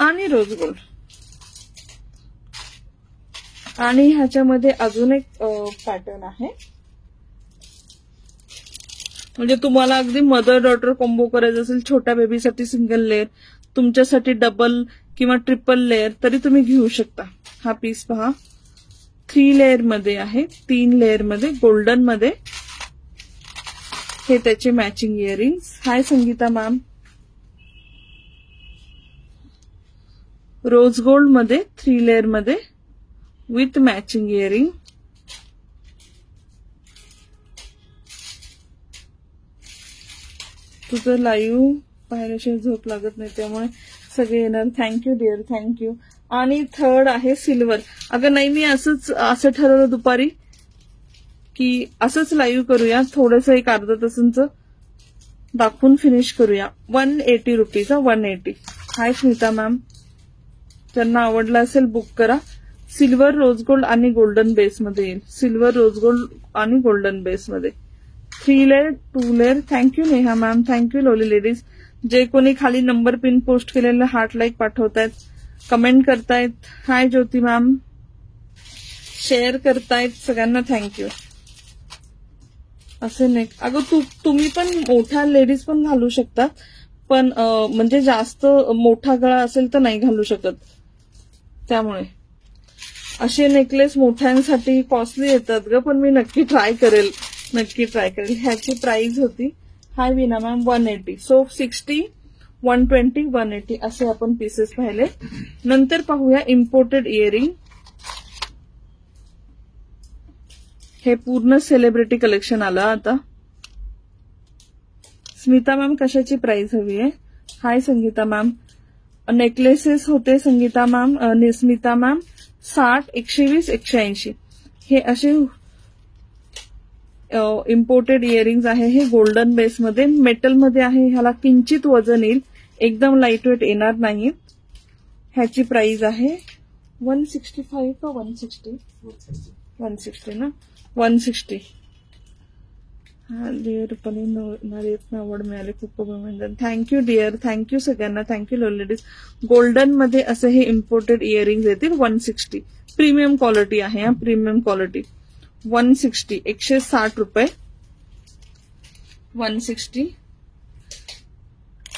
आणि रोज गोल्ड. आणि ह्याच्यामध्ये अजून एक पॅटर्न आहे, म्हणजे तुम्हाला अगदी मदर डॉटर कॉम्बो करायचं असेल, छोट्या बेबीसाठी सिंगल लेअर, तुमच्यासाठी डबल किंवा ट्रिपल लेअर तरी तुम्ही घेऊ शकता. हा पीस पहा, 3 लेअर मध्ये आहे, 3 लेअर मध्ये, गोल्डन मध्ये. हे त्याचे matching earrings. Hi Sangeeta ma'am. Rose gold मध्ये 3 लेअर मध्ये विथ मॅचिंग इयरिंग. तुझं लाईव्ह पाहिल्याशिवाय झोप लागत नाही, त्यामुळे सगळे येणार. Thank you dear, thank you. आणि थर्ड आहे सिल्वर. अगं नाही, मी असं ठरवलं दुपारी की असंच लाईव्ह करूया, थोडंसं एक अर्धा तासांचं दाखवून फिनिश करूया. 180 रुपीज. 180. हाय स्मिता मॅम. ज्यांना आवडलं असेल बुक करा. सिल्वर रोज गोल्ड आणि गोल्डन बेस मध्ये येईल. सिल्वर रोज गोल्ड आणि गोल्डन बेस मध्ये. 3 layer, 2 layer. Thank you Neha ma'am, thank you लोली लेडीज. जे कोणी खाली नंबर पिन पोस्ट केलेलं हार्ट लाईक पाठवतायत, कमेंट करतायत. हाय ज्योती मॅम. शेअर करतायत, सगळ्यांना थँक्यू. असे नाही अगं, तुम्ही पण मोठ्या लेडीज पण घालू शकता, पण म्हणजे जास्त मोठा गळा असेल तर नाही घालू शकत. त्यामुळे असे नेकलेस मोठ्यांसाठी कॉस्टली येतात ग, पण मी नक्की ट्राय करेल. ह्याची प्राइस होती, हाय विना मॅम, 180. सो 60, 120, 180 असे आपण पीसेस पाहिले. नंतर पाहूया इम्पोर्टेड इयरिंग. हे पूर्ण सेलिब्रिटी कलेक्शन आलं आता. स्मिता मॅम कशाची प्राइस हवी आहे? हाय संगीता मॅम. नेकलेसेस होते संगीता मॅम, स्मिता मॅम, 60, 120, 180 हे असे इम्पोर्टेड इयरिंग्स आहे. हे गोल्डन बेसमध्ये, मेटलमध्ये आहे. ह्याला किंचित वजन येईल, एकदम लाईट वेट येणार नाही. ह्याची प्राइस आहे 165 का 160? 160 ना, 160. रुपाली आवड मिळाली, खूप खूप अभिनंदन. थँक्यू डिअर, थँक्यू सगळ्यांना, थँक्यू लेडीज. गोल्डन मध्ये असे हे इम्पोर्टेड इयरिंग्स येतील. 160 प्रीमियम क्वालिटी आहे. हा प्रीमियम क्वालिटी. 160, 160 रुपये. 160.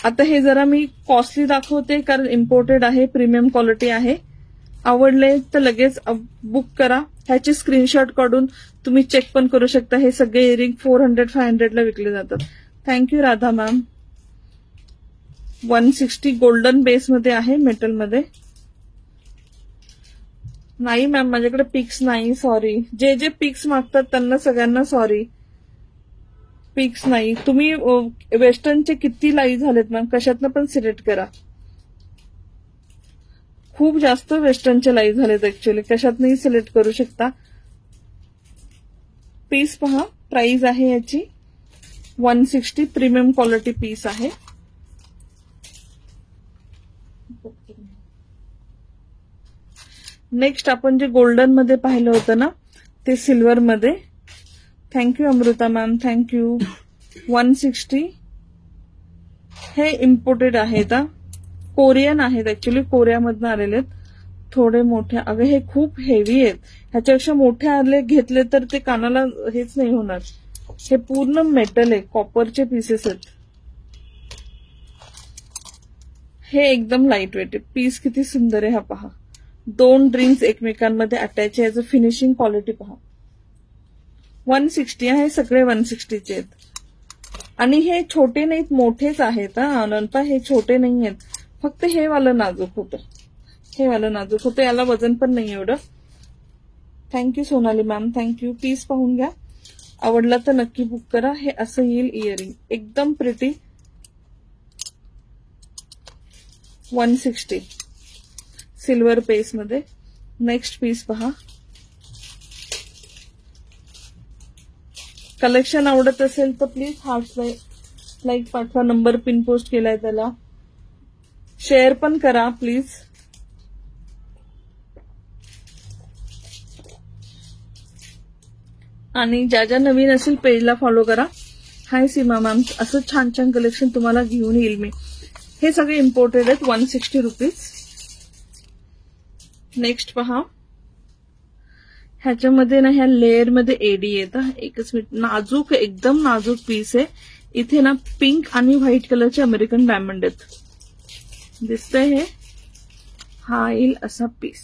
आता हे जरा मी कॉस्टली दाखवते कारण इम्पोर्टेड आहे, प्रीमियम क्वालिटी आहे. आवडले तर लगेच बुक करा. ह्याचे स्क्रीनशॉट काढून तुम्ही चेक पण करू शकता. हे सगळे इयरिंग 400-500 ला विकले जातात. Thank you Radha ma'am. 160 गोल्डन बेसमध्ये आहे, मेटलमध्ये. नाही मॅम, माझ्याकडे पिक्स नाही, सॉरी. जे पिक्स मागतात त्यांना सगळ्यांना सॉरी, पिक्स नाही. तुम्ही वेस्टर्नचे किती लाईव्ह झालेत मॅम, कशातनं पण सिलेक्ट करा. खूप जास्त वेस्टर्नचे लाईव्ह झालेत ऍक्च्युअली, कशातनंही सिलेक्ट करू शकता. पीस पहा, प्राइस आहे याची 160. प्रीमियम क्वालिटी पीस आहे. नेक्स्ट आपण जे गोल्डन मध्ये पाहिलं होतं ना, ते सिल्वर मध्ये. Thank you Amruta ma'am, thank you. 160. हे इम्पोर्टेड आहेत, कोरियन आहेत ऍक्च्युअली, कोरियामधनं आलेले आहेत. थोडे मोठे, अगं हे खूप हेवी आहेत. ह्याच्यापेक्षा मोठे आले घेतले तर ते कानाला हेच नाही होणार. हे पूर्ण मेटल आहे, कॉपरचे पीसेस आहेत. हे एकदम लाईट वेट आहे. पीस किती सुंदर आहे हा पहा. 2 ड्रिंक्स एकमेकांमध्ये अटॅच आहे. याचं फिनिशिंग क्वालिटी पहा. 160 आहे, सगळे 160चे आहेत. आणि हे छोटे नाहीत, मोठेच आहेत. अनंता हे छोटे नाही आहेत, फक्त हे वालं नाजूक होतं. हे वालं नाजूक होतं, याला वजन पण नाही एवढं. Thank you Sonali ma'am, thank you. Piece पाहून घ्या, आवडला तर नक्की बुक करा. हे असं येईल इयरिंग, एकदम प्रिटी. 160 सिल्वर पेस मध्ये. नेक्स्ट पीस पहा. कलेक्शन आवडत असेल तर प्लीज हार्ट लाईक पाठवा. नंबर पिन पोस्ट केलाय त्याला. शेअर पण करा प्लीज. आणि ज्या ज्या नवीन असेल पेजला फॉलो करा. हाय सीमा मॅम, असं छान छान कलेक्शन तुम्हाला घेऊन येईल मी. हे सगळे इम्पोर्टेड आहेत. 160 रुपीज. नेक्स्ट पहा, ह्याच्यामध्ये ना ह्या लेअर मध्ये एडी येतं. एकच मिनिट. नाजूक, एकदम नाजूक पीस आहे. इथे ना पिंक आणि व्हाईट कलरचे अमेरिकन डायमंड आहेत. दिसतंय हे. हा येईल असा पीस.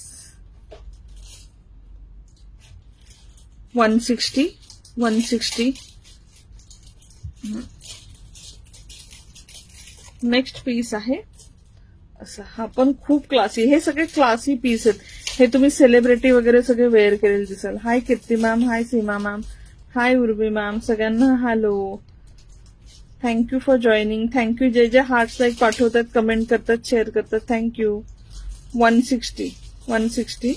160. नेक्स्ट पीस आहे असं. हा पण खूप क्लासी. हे सगळे क्लासी पीस आहेत. हे तुम्ही सेलिब्रिटी वगैरे सगळे वेअर केलेले दिसाल. हाय कीर्ती मॅम, हाय सीमा मॅम, हाय उर्वी मॅम, सगळ्यांना hello. Thank you for joining. Thank you जे जे हार्ट्स लाईक पाठवतात, कमेंट करतात, शेअर करतात. थँक्यू. 160.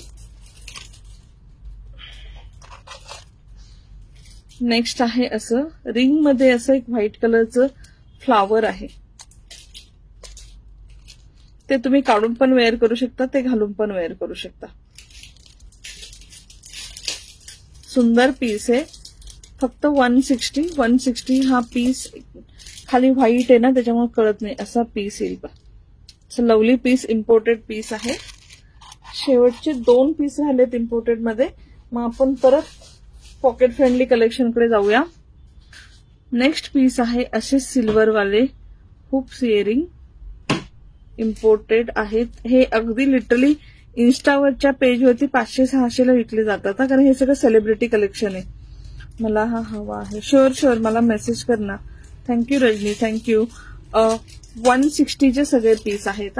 नेक्स्ट आहे असं रिंग मध्ये असं एक व्हाईट कलरचं फ्लावर आहे. ते तुम्ही काढून पण वेअर करू शकता, ते घालून पण वेअर करू शकता. सुंदर पीस आहे. फक्त 160. हा पीस खाली व्हाईट आहे ना, त्याच्यामुळे कळत नाही. असा पीस येईल बघ. लवली पीस, इम्पोर्टेड पीस आहे. शेवटचे 2 पीस राहिलेत इम्पोर्टेड मध्ये. मग आपण परत पॉकेट फ्रेंडली कलेक्शन कडे जाऊया. नेक्स्ट पीस आहे असे सिल्वर वाले हुप्स इयरिंग. इम्पोर्टेड आहेत. हे अगदी लिटरली इन्स्टावरच्या पेजवरती 500-600 ला विकले जातात, कारण हे सगळं सेलिब्रिटी कलेक्शन आहे. मला हा हवा आहे. शुअर मला मेसेज कर ना. Thank you Rajani, thank you. 160चे सगळे पीस आहेत.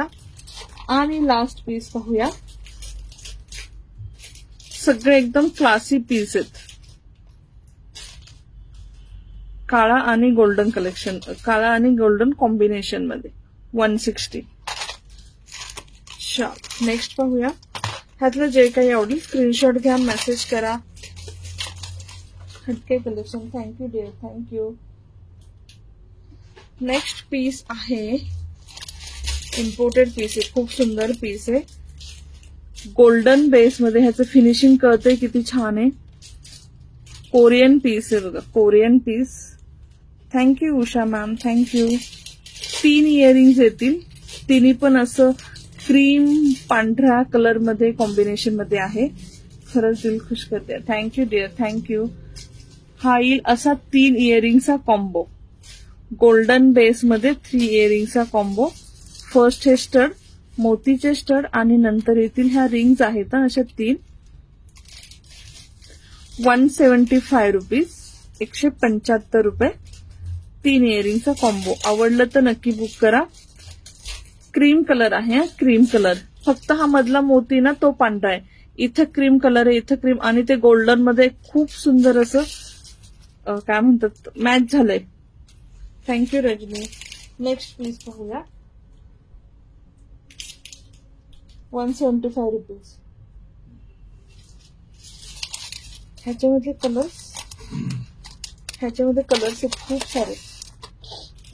आणि लास्ट पीस पाहूया. सगळे एकदम क्लासी पीस आहेत. काळा आणि गोल्डन कलेक्शन, काळा आणि गोल्डन कॉम्बिनेशन मध्ये. 160. नेक्स्ट पाहूया. ह्यातलं जे काही आवडेल स्क्रीनशॉट घ्या, मेसेज करा. हटके collection. Thank you dear, thank you. Next piece आहे इम्पोर्टेड पीस आहे. खूप सुंदर पीस आहे. गोल्डन बेस मध्ये ह्याचं फिनिशिंग कळतंय किती छान आहे. कोरियन पीस आहे बघा, Korean piece. Thank you Usha ma'am, thank you. 3 earrings येतील. तिन्ही पण असं क्रीम पांढऱ्या कलर मध्ये कॉम्बिनेशन मध्ये आहे. खरंच दिल खुश करते. Thank you dear, thank you. हा येईल असा 3 इयरिंगचा कॉम्बो. गोल्डन बेस मध्ये 3 इयरिंगचा कॉम्बो. फर्स्ट हे स्टड, मोतीचे स्टड, आणि नंतर येतील ह्या रिंग्स आहेत अशा 3. 175 रुपीज. 175 रुपये. 3 इयरिंगचा कॉम्बो. आवडलं तर नक्की बुक करा. क्रीम कलर आहे. Cream colour. फक्त हा मधला मोती ना तो पांढरा आहे. इथं क्रीम कलर आहे, इथं क्रीम, आणि ते गोल्डन मध्ये खूप सुंदर असं काय म्हणतात मॅच झालंय. थँक्यू रजनी. नेक्स्ट पीस पाहूया. 175 रुपीज. ह्याच्यामध्ये कलर्स आहेत खूप सारे.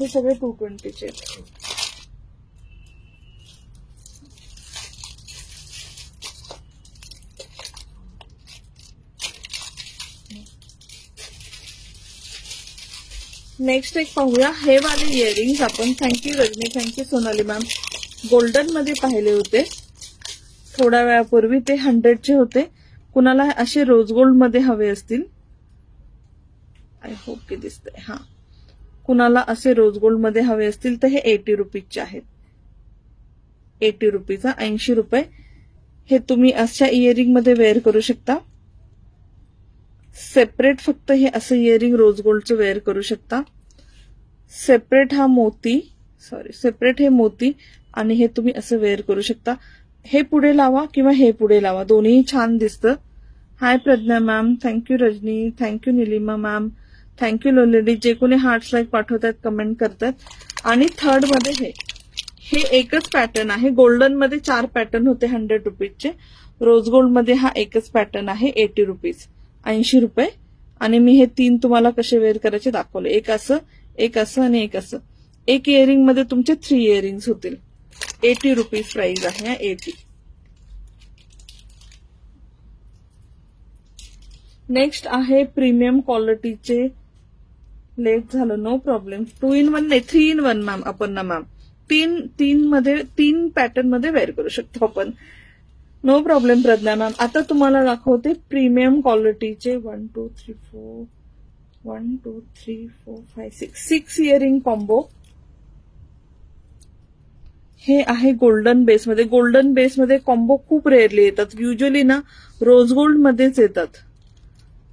हे सगळे 220चे आहेत. नेक्स्ट एक पाहूया. हे वाले इयरिंग्स आपण. Thank you Rajani, thank you Sonali ma'am. Golden मध्ये पाहिले होते थोड्या वेळापूर्वी. ते 100चे होते. कुणाला असे रोज गोल्ड मध्ये हवे असतील, आय होप की दिसतंय. हा, कुणाला असे रोज गोल्ड मध्ये हवे असतील तर हे 80 रुपीजचे आहेत. 80 रुपीचा 80 रुपये. हे तुम्ही अशा इयरिंग मध्ये वेअर करू शकता. सेपरेट फक्त हे असं इयरिंग रोज गोल्डचं वेअर करू शकता. सेपरेट हे मोती, आणि हे तुम्ही असं वेअर करू शकता. हे पुढे लावा किंवा हे पुढे लावा, दोन्ही छान दिसतं. Hi Pradnya ma'am, thank you Rajani, thank you Nilima ma'am, thank you लोलेडी. जे कोणी हार्ट्स लाईक पाठवतात, कमेंट करतात. आणि थर्ड मध्ये हे एकच पॅटर्न आहे. गोल्डन मध्ये 4 पॅटर्न होते 100 रुपीजचे. रोज गोल्ड मध्ये हा एकच पॅटर्न आहे 80 रुपीज. 80 रुपये. आणि मी हे 3 तुम्हाला कसे वेअर करायचे दाखवले. एक असं, एक असं, आणि एक असं. एक इयरिंग मध्ये तुमचे 3 इयरिंग्स होतील. 80 रुपीज प्राइस आहे. 80. नेक्स्ट आहे प्रीमियम क्वालिटीचे. लेट झालं, नो प्रॉब्लेम. 2 in 1 नाही, 3 in 1 मॅम. आपण ना मॅम तीन पॅटर्न मध्ये वेअर करू शकतो आपण. No problem Pragya ma'am. आता तुम्हाला दाखवते प्रीमियम क्वालिटीचे 1 2 3 4 1 2 3 4 5 6 इयरिंग कॉम्बो. हे आहे गोल्डन बेसमध्ये. गोल्डन बेसमध्ये कॉम्बो खूप रेअरली येतात. युजली ना रोज गोल्ड मध्येच येतात.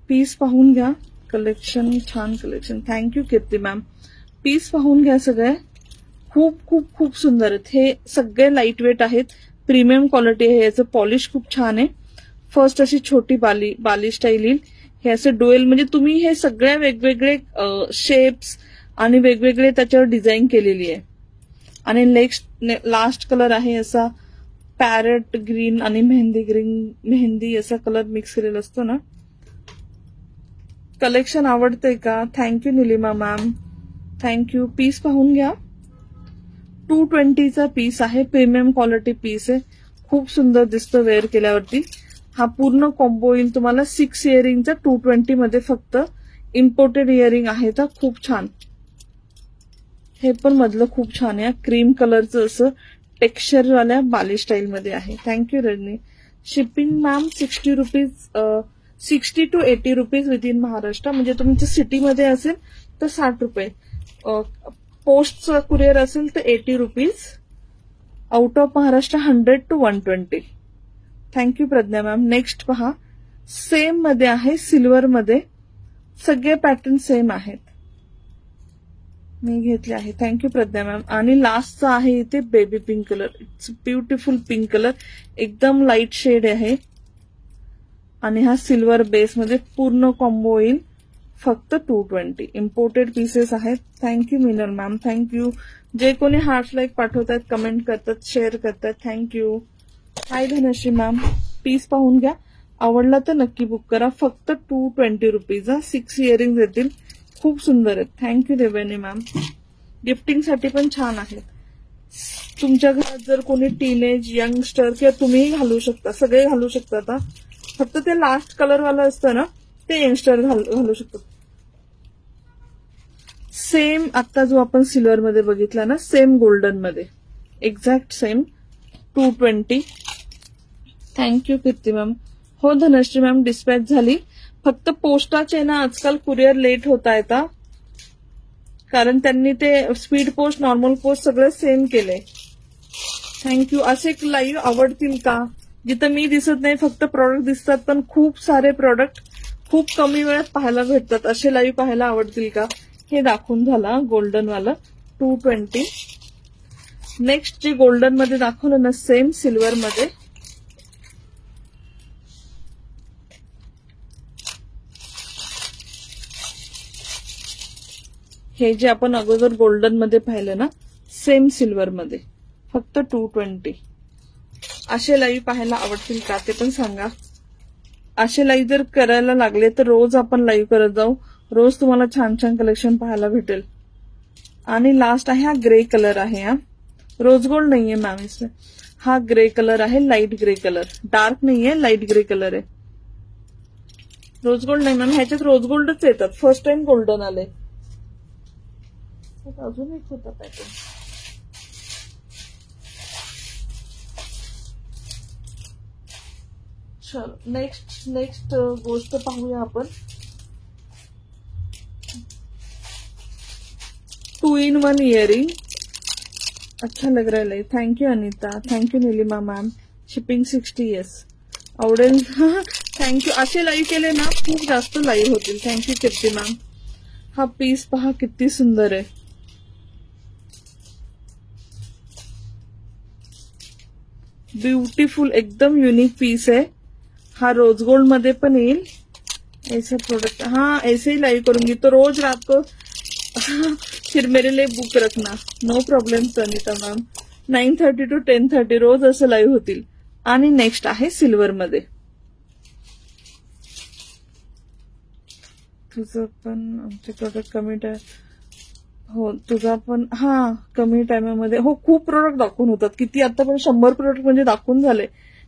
पीस पाहून घ्या. कलेक्शन छान collection. Thank you Kirti ma'am. Piece पाहून घ्या सगळे. खूप खूप खूप सुंदर आहेत. हे सगळे लाईट वेट आहेत. प्रीमियम क्वालिटी आहे. याचं पॉलिश खूप छान आहे. फर्स्ट अशी छोटी बाली स्टाईल येईल. हे असे डोएल म्हणजे तुम्ही हे सगळ्या वेगवेगळे शेप्स आणि वेगवेगळे त्याच्यावर डिझाईन केलेली आहे. आणि लास्ट कलर आहे असा पॅरेट ग्रीन आणि मेहंदी असा कलर मिक्स केलेला असतो ना. कलेक्शन आवडतंय का? Thank you Nilima ma'am. Thank you. Piece पाहून घ्या. 220चा पीस आहे. प्रीमियम क्वालिटी पीस आहे. खूप सुंदर दिसतं वेअर केल्यावरती. हा पूर्ण कॉम्बो येईल तुम्हाला 6 इयरिंगचा 220 मध्ये. फक्त इम्पोर्टेड इयरिंग आहे. तर खूप छान. हे पण मधलं खूप छान आहे. क्रीम कलरचं असं टेक्स्चर वाल्या बाली स्टाईल मध्ये आहे. Thank you Rajani. Shipping ma'am 60 rupees 60 to 80 rupees with in Maharashtra. म्हणजे तुमच्या सिटीमध्ये असेल तर 60 रुपये. पोस्टचं कुरिअर असेल तर 80 rupees. Out of Maharashtra 100 to 120. Thank you Pragya ma'am. Next पहा. सेम मध्ये आहे. सिल्वर मध्ये. सगळे पॅटर्न सेम आहेत. मी घेतले आहे. Thank you Pragya ma'am. आणि लास्टचा आहे इथे baby pink colour. It's beautiful pink colour. एकदम लाईट शेड आहे. आणि हा सिल्वर बेसमध्ये पूर्ण कॉम्बो येईल. फक्त 220. इम्पोर्टेड पीसेस आहेत. Thank you Minal ma'am. थँक्यू. जे कोणी हार्ट लाईक पाठवतात, कमेंट करतात, शेअर करतात, थँक्यू. हाय धनश्री मॅम. पीस पाहून घ्या. आवडला तर नक्की बुक करा. फक्त 220 रुपीज. 6 इयरिंग येतील. खूप सुंदर आहेत. Thank you Devyani ma'am. गिफ्टिंगसाठी पण छान आहेत. तुमच्या घरात जर कोणी टीनेज यंगस्टर किंवा तुम्हीही घालू शकता. सगळे घालू शकता. फक्त ते लास्ट कलरवालं असतं ना, ते यंगस्टर घालू शकतात. सेम आता जो आपण सिल्वर मध्ये बघितला ना, सेम गोल्डन मध्ये exact same 220. Thank you Kirti ma'am. हो धनश्री मॅम. डिस्पॅच झाली. फक्त पोस्टाचे ना आजकाल कुरिअर लेट होता येतात. कारण त्यांनी ते स्पीड पोस्ट नॉर्मल पोस्ट सगळं सेम केलंय. थँक्यू. असे लाईव्ह आवडतील का? जिथं मी दिसत नाही, फक्त प्रॉडक्ट दिसतात पण खूप सारे प्रॉडक्ट खूप कमी वेळात पाहायला भेटतात. असे लाईव्ह पाहायला आवडतील का? हे दाखवून झाला गोल्डन वाला 220. नेक्स्ट जे गोल्डन मध्ये दाखवलं ना, सेम सिल्वर मध्ये. हे जे आपण अगोदर गोल्डन मध्ये पाहिलं ना, सेम सिल्वर मध्ये. फक्त 220. असे लाईव्ह पाहायला आवडतील का ते पण सांगा. असे लाईव्ह जर करायला लागले तर रोज आपण लाईव्ह करत जाऊ. रोज तुम्हाला छान छान कलेक्शन पाहायला भेटेल. आणि लास्ट आहे हा ग्रे कलर आहे. हा रोज गोल्ड नाहीये मॅम इसमें. हा ग्रे कलर आहे. Light grey colour. डार्क नाहीये, लाईट ग्रे कलर आहे. रोज गोल्ड नाही मॅम. ह्याच्यात रोज गोल्डच येतात. फर्स्ट टाइम गोल्डन आले. अजून एक होता पॅटर्न. चलो नेक्स्ट गोष्ट पाहूया आपण. 2 in 1 इयरिंग. अच्छा लग रहा है. Thank you Anita. Thank you Nilima ma'am. Shipping 60 yes. आवडेल. थँक्यू. असे लाईव्ह केले ना खूप जास्त लाईव्ह होतील. Thank you Kirti ma'am. हा पीस पहा किती सुंदर आहे. ब्यूटीफुल एकदम युनिक पीस है. हा रोज गोल्ड मध्ये पण येईल. ऐसा प्रोडक्ट. हाँ ऐसे ही लाइव करूंगी तो रोज रात को फिर मेरे लिए बुक रखना. No problem Sanita ma'am. 9:30 to 10:30 रोज असं लाईव्ह होतील. आणि नेक्स्ट आहे सिल्वर मध्ये. तुझं पण आमचे प्रोडक्ट कमी हो तुझा पण कमी टायमामध्ये हो खूप प्रोडक्ट दाखवून होतात. किती आता पण 100 प्रोडक्ट म्हणजे दाखवून झाले,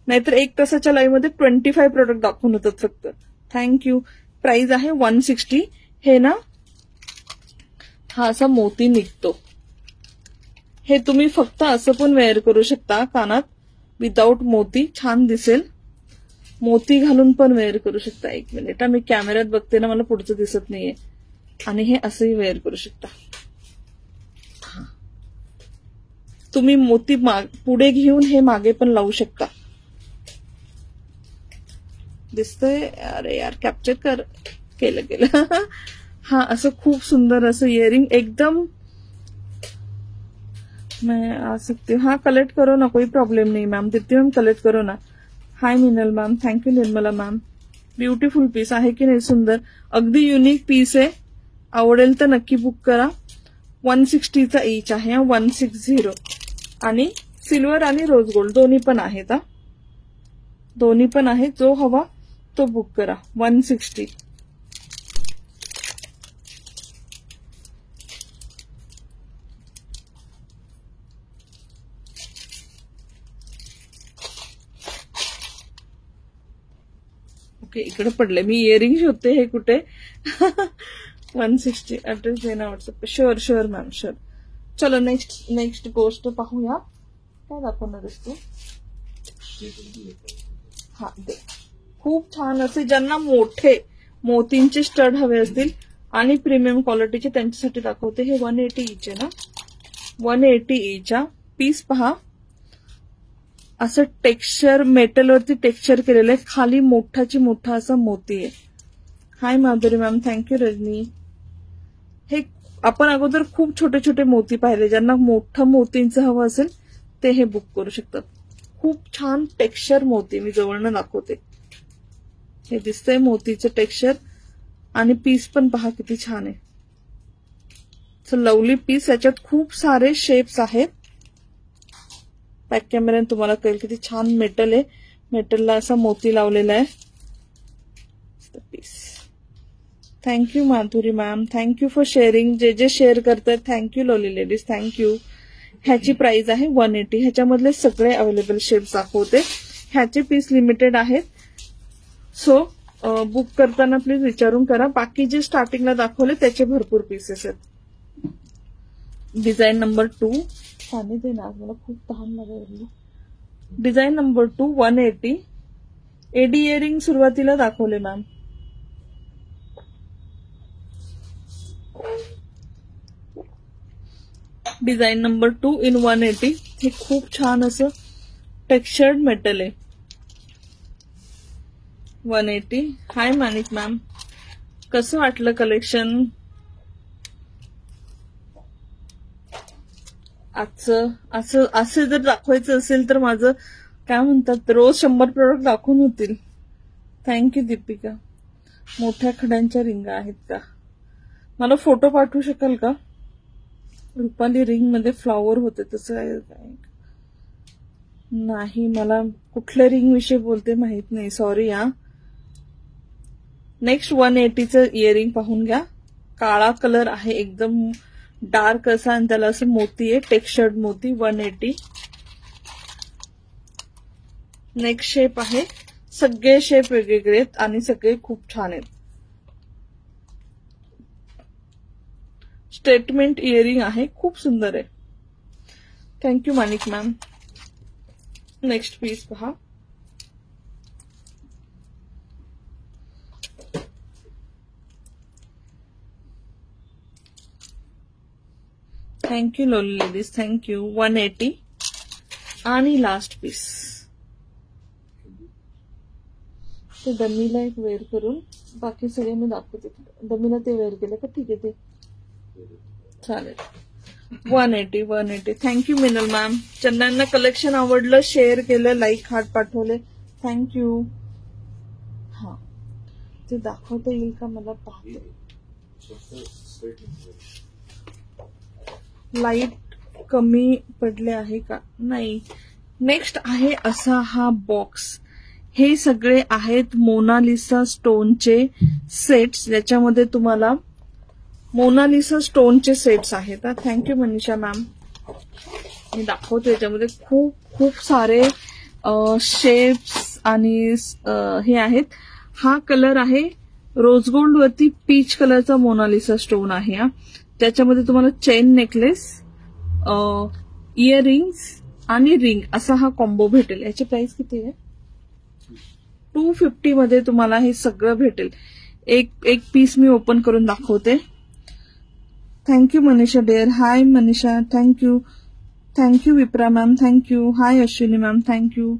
नाहीतर 1 तासाच्या लाईव्ह मध्ये 25 प्रोडक्ट दाखवून होतात फक्त. थँक्यू. प्राइस आहे 160. हे ना हा असा मोती निघतो. हे तुम्ही फक्त असं पण वेअर करू शकता कानात विदाउट मोती, छान दिसेल. मोती घालून पण वेअर करू शकता. 1 मिनिट मी कॅमेऱ्यात बघते ना, मला पुढचं दिसत नाहीये. आणि हे असंही वेअर करू शकता. तुम्ही मोती पुढे घेऊन हे मागे पण लावू शकता. दिसतंय? अरे यार कॅप्चर केलं गेलं. हा असं खूप सुंदर असं इयरिंग एकदम. मैं आ सकती हूँ. हाँ कलेक्ट करो ना, कोई प्रॉब्लम नहीं मैम. दीप्ति मैम कलेक्ट करो ना. Hi Minal ma'am, thank you Nirmala ma'am. Beautiful piece आहे की नाही, सुंदर अगदी युनिक पीस आहे. आवडेल तर नक्की बुक करा. 160चा ईच आहे. 160 आणि सिल्वर आणि रोज गोल्ड दोन्ही पण आहेत. दोन्ही पण आहे. जो हवा तो बुक करा. 160. ओके इकडे पडले, मी इयरिंग शोधते. हे कुठे? 160. ऍड्रेस देना WhatsApp. Sure sure ma'am sure. चलो नेक्स्ट गोष्ट पाहूया. काय दाखवणार आहेस तू? हा दे. खूप छान असे ज्यांना मोठे मोतींचे स्टड हवे असतील आणि प्रीमियम क्वालिटीचे त्यांच्यासाठी दाखवते. हे 180 ईच आहे ना. 180 ईच. पीस पहा, असं टेक्स्चर मेटलवरती टेक्स्चर केलेलं आहे. खाली मोठाची मोठा असा मोती आहे. हाय माधुरी मॅम, थँक्यू रजनी. हे आपण अगोदर खूप छोटे छोटे मोती पाहिले. ज्यांना मोठं मोतींचं हवं असेल ते हे बुक करू शकतात. खूप छान टेक्स्चर मोती, मी जवळनं दाखवते. हे दिसतंय मोतीचं टेक्स्चर आणि पीस पण पहा किती छान आहे. So lovely piece. याच्यात खूप सारे शेप्स आहेत. बॅक कॅमेऱ्याने तुम्हाला कळेल किती छान मेटल आहे. मेटलला असा मोती लावलेला आहे. Piece. Thank you Madhuri ma'am, thank you for sharing. जे शेअर करतात थँक्यू. Lovely ladies thank you. ह्याची प्राइस आहे 180. ह्याच्यामधले सगळे अवेलेबल शेप्स दाखवते. ह्याचे पीस लिमिटेड आहेत. सो बुक करताना प्लीज विचारून करा. बाकी जे स्टार्टिंगला दाखवले त्याचे भरपूर पीसेस आहेत. Design number 2. पाणी दे ना, मला खूप तहान लागली. Design number 2 180. एडी इयरिंग सुरुवातीला दाखवले मॅम. Design number 2 in 180. हे खूप छान असं टेक्स्चर्ड मेटल आहे. 180. हाय मानिक मॅम, कसं वाटलं कलेक्शन आजचं? असं जर दाखवायचं असेल तर माझं काय म्हणतात, रोज 100 प्रोडक्ट दाखवून होतील. थँक्यू दीपिका. मोठ्या खड्यांच्या रिंगा आहेत का? मला फोटो पाठवू शकाल का? रुपाली रिंग मध्ये फ्लॉवर होते तसं आहे काय? नाही, मला कुठल्या रिंग विषयी बोलते माहित नाही, सॉरी. नेक्स्ट 180चं इयरिंग पाहून घ्या. काळा कलर आहे, एकदम डार्क असा, आणि त्याला असं मोती आहे, टेक्स्चर्ड मोती. 180. नेक्स्ट शेप आहे. सगळे शेप वेगवेगळे आहेत आणि सगळे खूप छान आहेत. स्टेटमेंट इयरिंग आहे, खूप सुंदर आहे. Thank you Manik ma'am. Next piece पहा. थँक्यू लोली लेडीज, थँक्यू. 180 आणि लास्ट पीस. ते डमीला एक वेअर करून बाकी सगळे मी दाखवते. डमीला ते वेअर केलं का? ठीक आहे, ते चालेल. 180. Thank you Minal ma'am. चंदनना कलेक्शन आवडलं, शेअर केलं, लाईक हार्ट पाठवले, थँक्यू. हा ते दाखवता येईल का मला? पाहते. लाईट कमी पडले आहे का? नाही. नेक्स्ट आहे असा हा बॉक्स. हे सगळे आहेत मोनालिसा स्टोनचे सेट्स. ज्याच्यामध्ये तुम्हाला मोनालिसा स्टोनचे सेट्स आहेत. Thank you Manisha ma'am. मी दाखवते याच्यामध्ये खूप खूप सारे शेप्स आणि हे आहेत. हा कलर आहे रोज गोल्ड वरती पीच कलरचा मोनालिसा स्टोन आहे हा. त्याच्यामध्ये तुम्हाला चेन नेकलेस, इयरिंग्स आणि रिंग असा हा कॉम्बो भेटेल. याची प्राइस किती आहे? 250 मध्ये तुम्हाला हे सगळं भेटेल. एक पीस मी ओपन करून दाखवते. Thank you Manisha dear. Hi Manisha, thank you. Thank you Vipra ma'am, thank you. Hi Ashwini ma'am, thank you.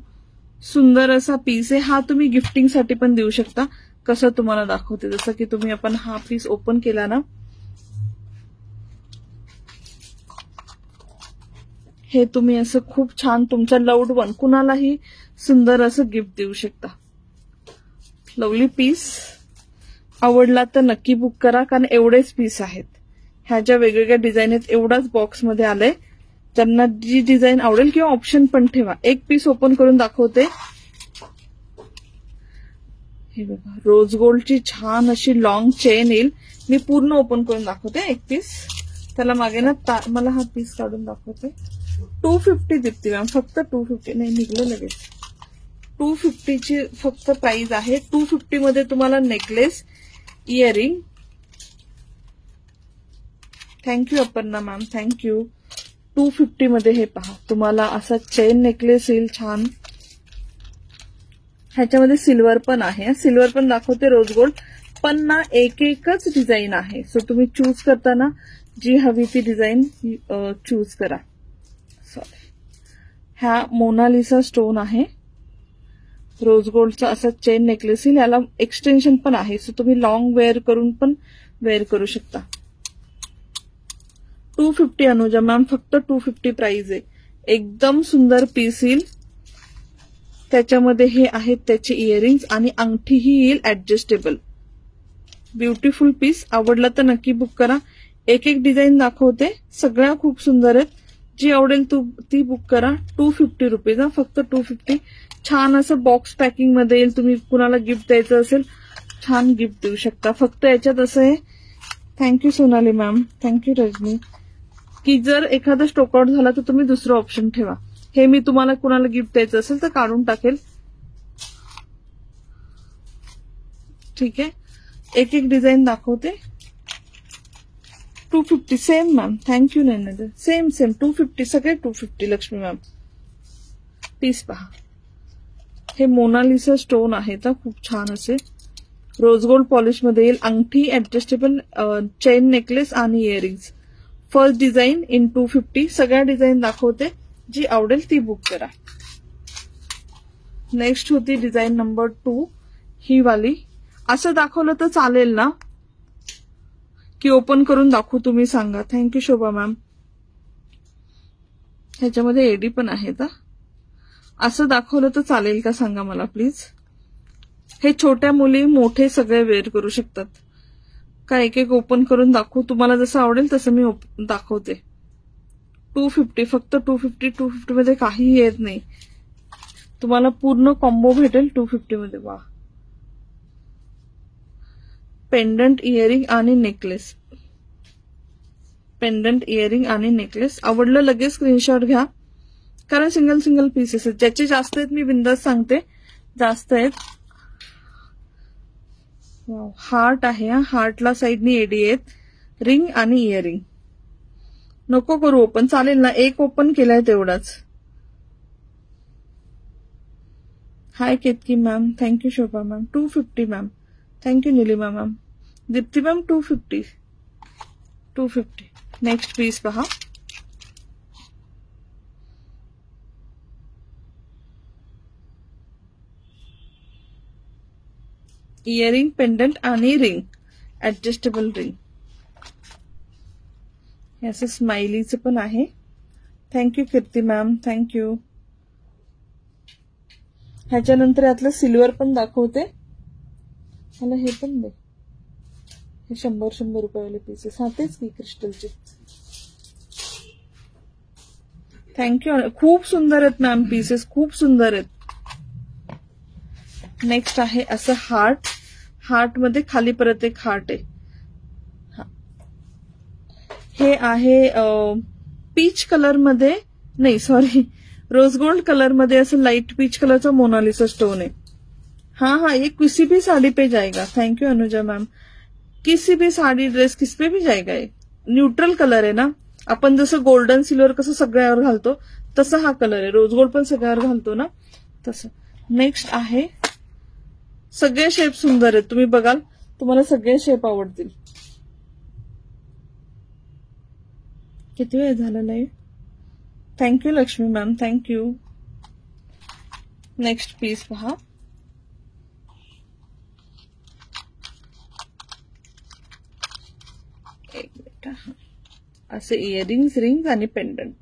सुंदर असा पीस आहे हा. तुम्ही गिफ्टिंग साठी पण देऊ शकता. कसं तुम्हाला दाखवते. जसं की तुम्ही आपण हा पीस ओपन केला ना, हे तुम्ही असं खूप छान तुमच्या लव्ड वन कुणालाही सुंदर असं गिफ्ट देऊ शकता. Lovely piece. आवडला तर नक्की बुक करा, कारण एवढेच पीस आहेत. ह्या ज्या वेगवेगळ्या डिझाईन आहेत एवढाच बॉक्समध्ये आलंय. त्यांना जी डिझाईन आवडेल किंवा ऑप्शन पण ठेवा. एक पीस ओपन करून दाखवते. हे बघा, रोज गोल्डची छान अशी लॉंग चेन येईल. मी पूर्ण ओपन करून दाखवते एक पीस. त्याला मागे ना मला हा पीस काढून दाखवते. 250 दीप्ती मॅम, फक्त 250. नाही निघलं लगेच. 250 ची फक्त प्राइस आहे. 250 मध्ये तुम्हाला necklace, earring. Thank you Aparna ma'am, thank you. 250 मध्ये हे पहा तुम्हाला असा चेन नेकलेस येईल छान. ह्याच्यामध्ये सिल्वर पण आहे. सिल्वर पण दाखवते, रोज गोल्ड पण ना एक एकच डिझाईन आहे. सो तुम्ही चूज करताना जी हवी ती डिझाईन चूज करा. सॉरी, ह्या मोनालिसा स्टोन आहे. रोज गोल्डचा असा चेन नेकलेस येईल. याला एक्सटेन्शन पण आहे. सो तुम्ही लॉंग वेअर करून पण वेअर करू शकता. 250 अनुजा मॅम, फक्त 250 प्राइस आहे. एकदम सुंदर पीस येईल. त्याच्यामध्ये हे आहेत त्याचे इयरिंग्स आणि अंगठीही येईल ऍडजस्टेबल. Beautiful piece. आवडला तर नक्की बुक करा. एक एक डिझाईन दाखवते, सगळ्या खूप सुंदर आहेत. जी आवडेल ती बुक करा. 250 रुपीज हा, फक्त 250. छान असं बॉक्स पॅकिंग मध्ये येईल. तुम्ही कुणाला गिफ्ट द्यायचं असेल छान गिफ्ट देऊ शकता. फक्त याच्यात असं आहे. Thank you Sonali ma'am, thank you Rajani. की जर एखादा स्टॉकआउट झाला तर तुम्ही दुसरं ऑप्शन ठेवा. हे मी तुम्हाला कुणाला गिफ्ट द्यायचं असेल तर काढून टाकेल. ठीक आहे. एक एक डिझाईन दाखवते. 250 सेम मॅम, थँक्यू नैनदर. सेम 250 सगळे 250. लक्ष्मी मॅम, पीस पहा. हे मोनालिसा स्टोन आहेत खूप छान असे. रोज गोल्ड पॉलिश मध्ये येईल. अंगठी, ऍडजस्टेबल चेन नेकलेस आणि इयरिंग्स. First design in 250. सगळ्या डिझाईन दाखवते. जी आवडेल ती बुक करा. नेक्स्ट होती डिझाईन नंबर 2, ही वाली. असं दाखवलं तर चालेल ना, की ओपन करून दाखवू तुम्ही सांगा. Thank you Shobha ma'am. ह्याच्यामध्ये एडी पण आहेत. असं दाखवलं तर चालेल का सांगा मला प्लीज. हे छोट्या मुली मोठे सगळे वेअर करू शकतात का? एक एक ओपन करून दाखवू. तुम्हाला जसं आवडेल तसं मी दाखवते. 250, फक्त 250. 250 मध्ये काहीही येत नाही. तुम्हाला पूर्ण कॉम्बो भेटेल 250 मध्ये. वा. पेंडंट, इयरिंग आणि नेकलेस. पेंडंट, इयरिंग आणि नेकलेस. आवडलं लगेच स्क्रीनशॉट घ्या, कारण सिंगल सिंगल पीसेस आहेत. ज्याचे जास्त आहेत मी बिंदास सांगते, जास्त आहेत. हार्ट आहे. हार्टला साईडनी एडी आहेत. रिंग आणि इयरिंग. नको करू ओपन, चालेल ना. एक ओपन केलाय तेवढाच. Hi Ketki ma'am, thank you Shobha ma'am. 250 ma'am, thank you Nilima ma'am. Dipti ma'am 250. 250. Next piece पहा. इयरिंग, पेंडंट आणि रिंग, ऍडजस्टेबल रिंग. हे असं स्माइलीचं पण आहे. Thank you Kirti ma'am, thank you. ह्याच्यानंतर यातलं सिल्वर पण दाखवते. मला हे पण दे. हे 100-100 रुपयावाले पीसेस. हा तेच की क्रिस्टलचे. थँक्यू. खूप सुंदर आहेत मॅम पीसेस, खूप सुंदर आहेत. नेक्स्ट आहे असं हार्ट. हार्ट मध्ये खाली परत एक हार्ट आहे. हे आहे पीच कलर मध्ये, नाही सॉरी, रोज गोल्ड कलर मध्ये असं लाइट पीच कलरचा मोनालिसा स्टोन है। हाँ, ये किसी भी साड़ी पे जाएगा। Thank you Anuja ma'am. किसी भी साड़ी ड्रेस किस पे भी जाएगा। ये न्यूट्रल कलर आहे ना, आपण जसं गोल्डन सिल्वर कसं सगळ्यावर घालतो तसा हा कलर आहे। रोज गोल्ड पण सगळ्यावर घालतो ना तसं। नेक्स्ट आहे, सगळे शेप सुंदर आहेत, तुम्ही बघाल तुम्हाला सगळे शेप आवडतील। किती वेळ झाला live? Thank you Lakshmi ma'am, thank you. Next piece पहा, एक मिनिट, असे इयरिंग्स, रिंग्स आणि पेंडंट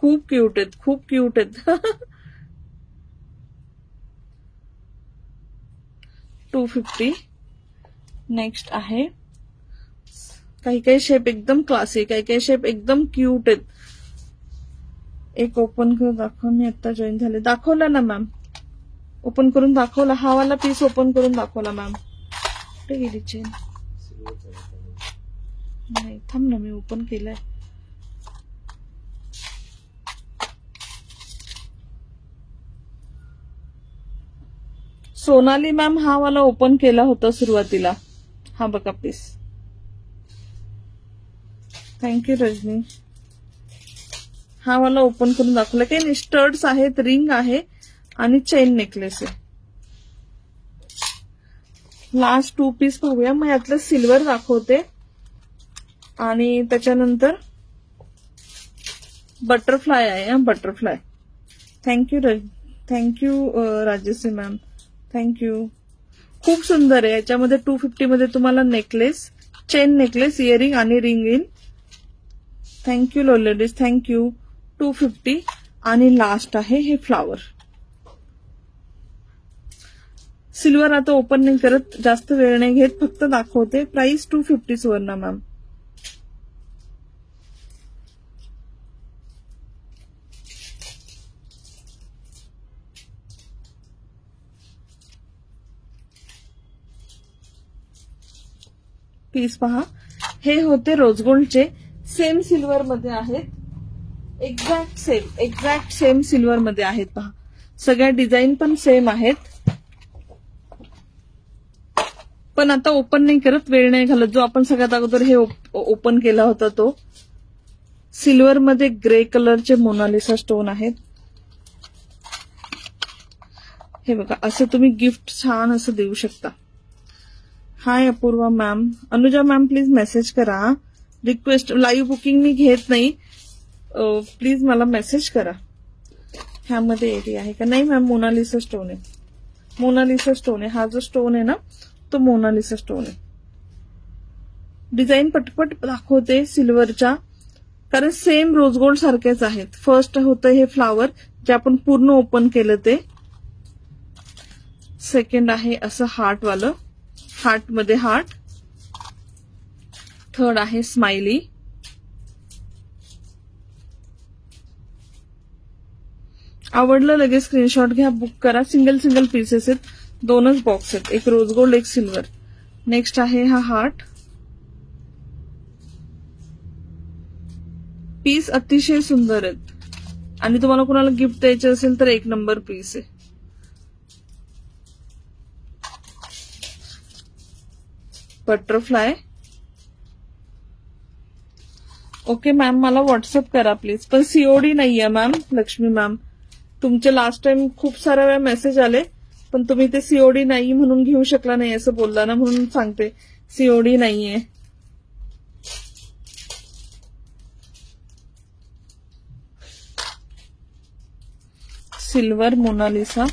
खूप क्यूट आहेत, खूप क्यूट आहेत। 250। नेक्स्ट आहे, काही काही शेप एकदम क्लासी, काही काही शेप एकदम क्यूट आहेत। एक ओपन करून दाखव, मी आता जॉईन झाले, दाखवला ना मॅम, ओपन करून दाखवला, हा वाला पीस ओपन करून दाखवला मॅम। कुठे गेली चेन? नाही, थांब ना, मी ओपन केलंय। सोनाली मॅम हा वाला ओपन केला होता सुरुवातीला, हा बघा पीस। थँक्यू रजनी। हा वाला ओपन करून दाखवला, काही स्टड्स आहेत, रिंग आहे आणि चेन नेकलेस आहे। लास्ट 2 पीस पाहूया, मग यातलं सिल्वर दाखवते आणि त्याच्यानंतर बटरफ्लाय आहे, butterfly. Thank you Rajashri ma'am, thank you. खूप सुंदर आहे, याच्यामध्ये 250 मध्ये तुम्हाला नेकलेस, चेन नेकलेस, इयरिंग आणि रिंग इन। थँक्यू लोलेडीज, थँक्यू। 250 आणि लास्ट आहे हे फ्लावर। सिल्वर आता ओपन नाही करत, जास्त वेळ नाही घेत, फक्त दाखवते। प्राइस 250 सुवर्ण मॅम। पीस पहा, हे होते रोज गोल्डचे, सेम सिल्वर मध्ये आहेत, एक्झॅक्ट सेम सिल्वर मध्ये आहेत पहा, सगळ्या डिझाईन पण सेम आहेत। पण आता ओपन नाही करत, वेळ नाही घालत। जो आपण सगळ्यात अगोदर हे ओपन केला होता तो सिल्वर मध्ये ग्रे कलरचे मोनालिसा स्टोन आहेत। हे बघा, असं तुम्ही गिफ्ट छान असं देऊ शकता। Hi Apurva ma'am, Anuja ma'am please message करा, रिक्वेस्ट, लाईव्ह बुकिंग मी घेत नाही, प्लीज मला मेसेज करा। ह्यामध्ये एडी आहे का? नाही मॅम, मोनालिसा स्टोन आहे, मोनालिसा स्टोन आहे, हा जो स्टोन आहे ना तो मोनालिसा स्टोन आहे। डिझाईन पटपट दाखवते सिल्वरच्या, कारण सेम रोज गोल्ड सारखेच आहेत। फर्स्ट होतं हे फ्लावर, जे आपण पूर्ण ओपन केलं ते। सेकंड आहे असं हार्ट वालं, हार्ट मध्ये हार्ट। थर्ड आहे स्माइली। आवडलं लगेच स्क्रीनशॉट घ्या, बुक करा। सिंगल पीसेस आहेत, 2च बॉक्स आहेत, एक रोज गोल्ड एक सिल्वर। नेक्स्ट आहे हा हार्ट। पीस अतिशय सुंदर आहेत आणि तुम्हाला कोणाला गिफ्ट द्यायचे असेल तर 1 नंबर पीस आहे। बटरफ्लाय। ओके मॅम, मला व्हॉट्सअप करा प्लीज, पण सीओडी नाहीये मॅम, लक्ष्मी मॅम। तुमचे लास्ट टाइम खूप सारा वेळा मेसेज आले, पण तुम्ही ते सीओडी नाही म्हणून घेऊ शकला नाही असं बोलला ना, म्हणून सांगते सीओडी नाहीये। सिल्वर मोनालिसा,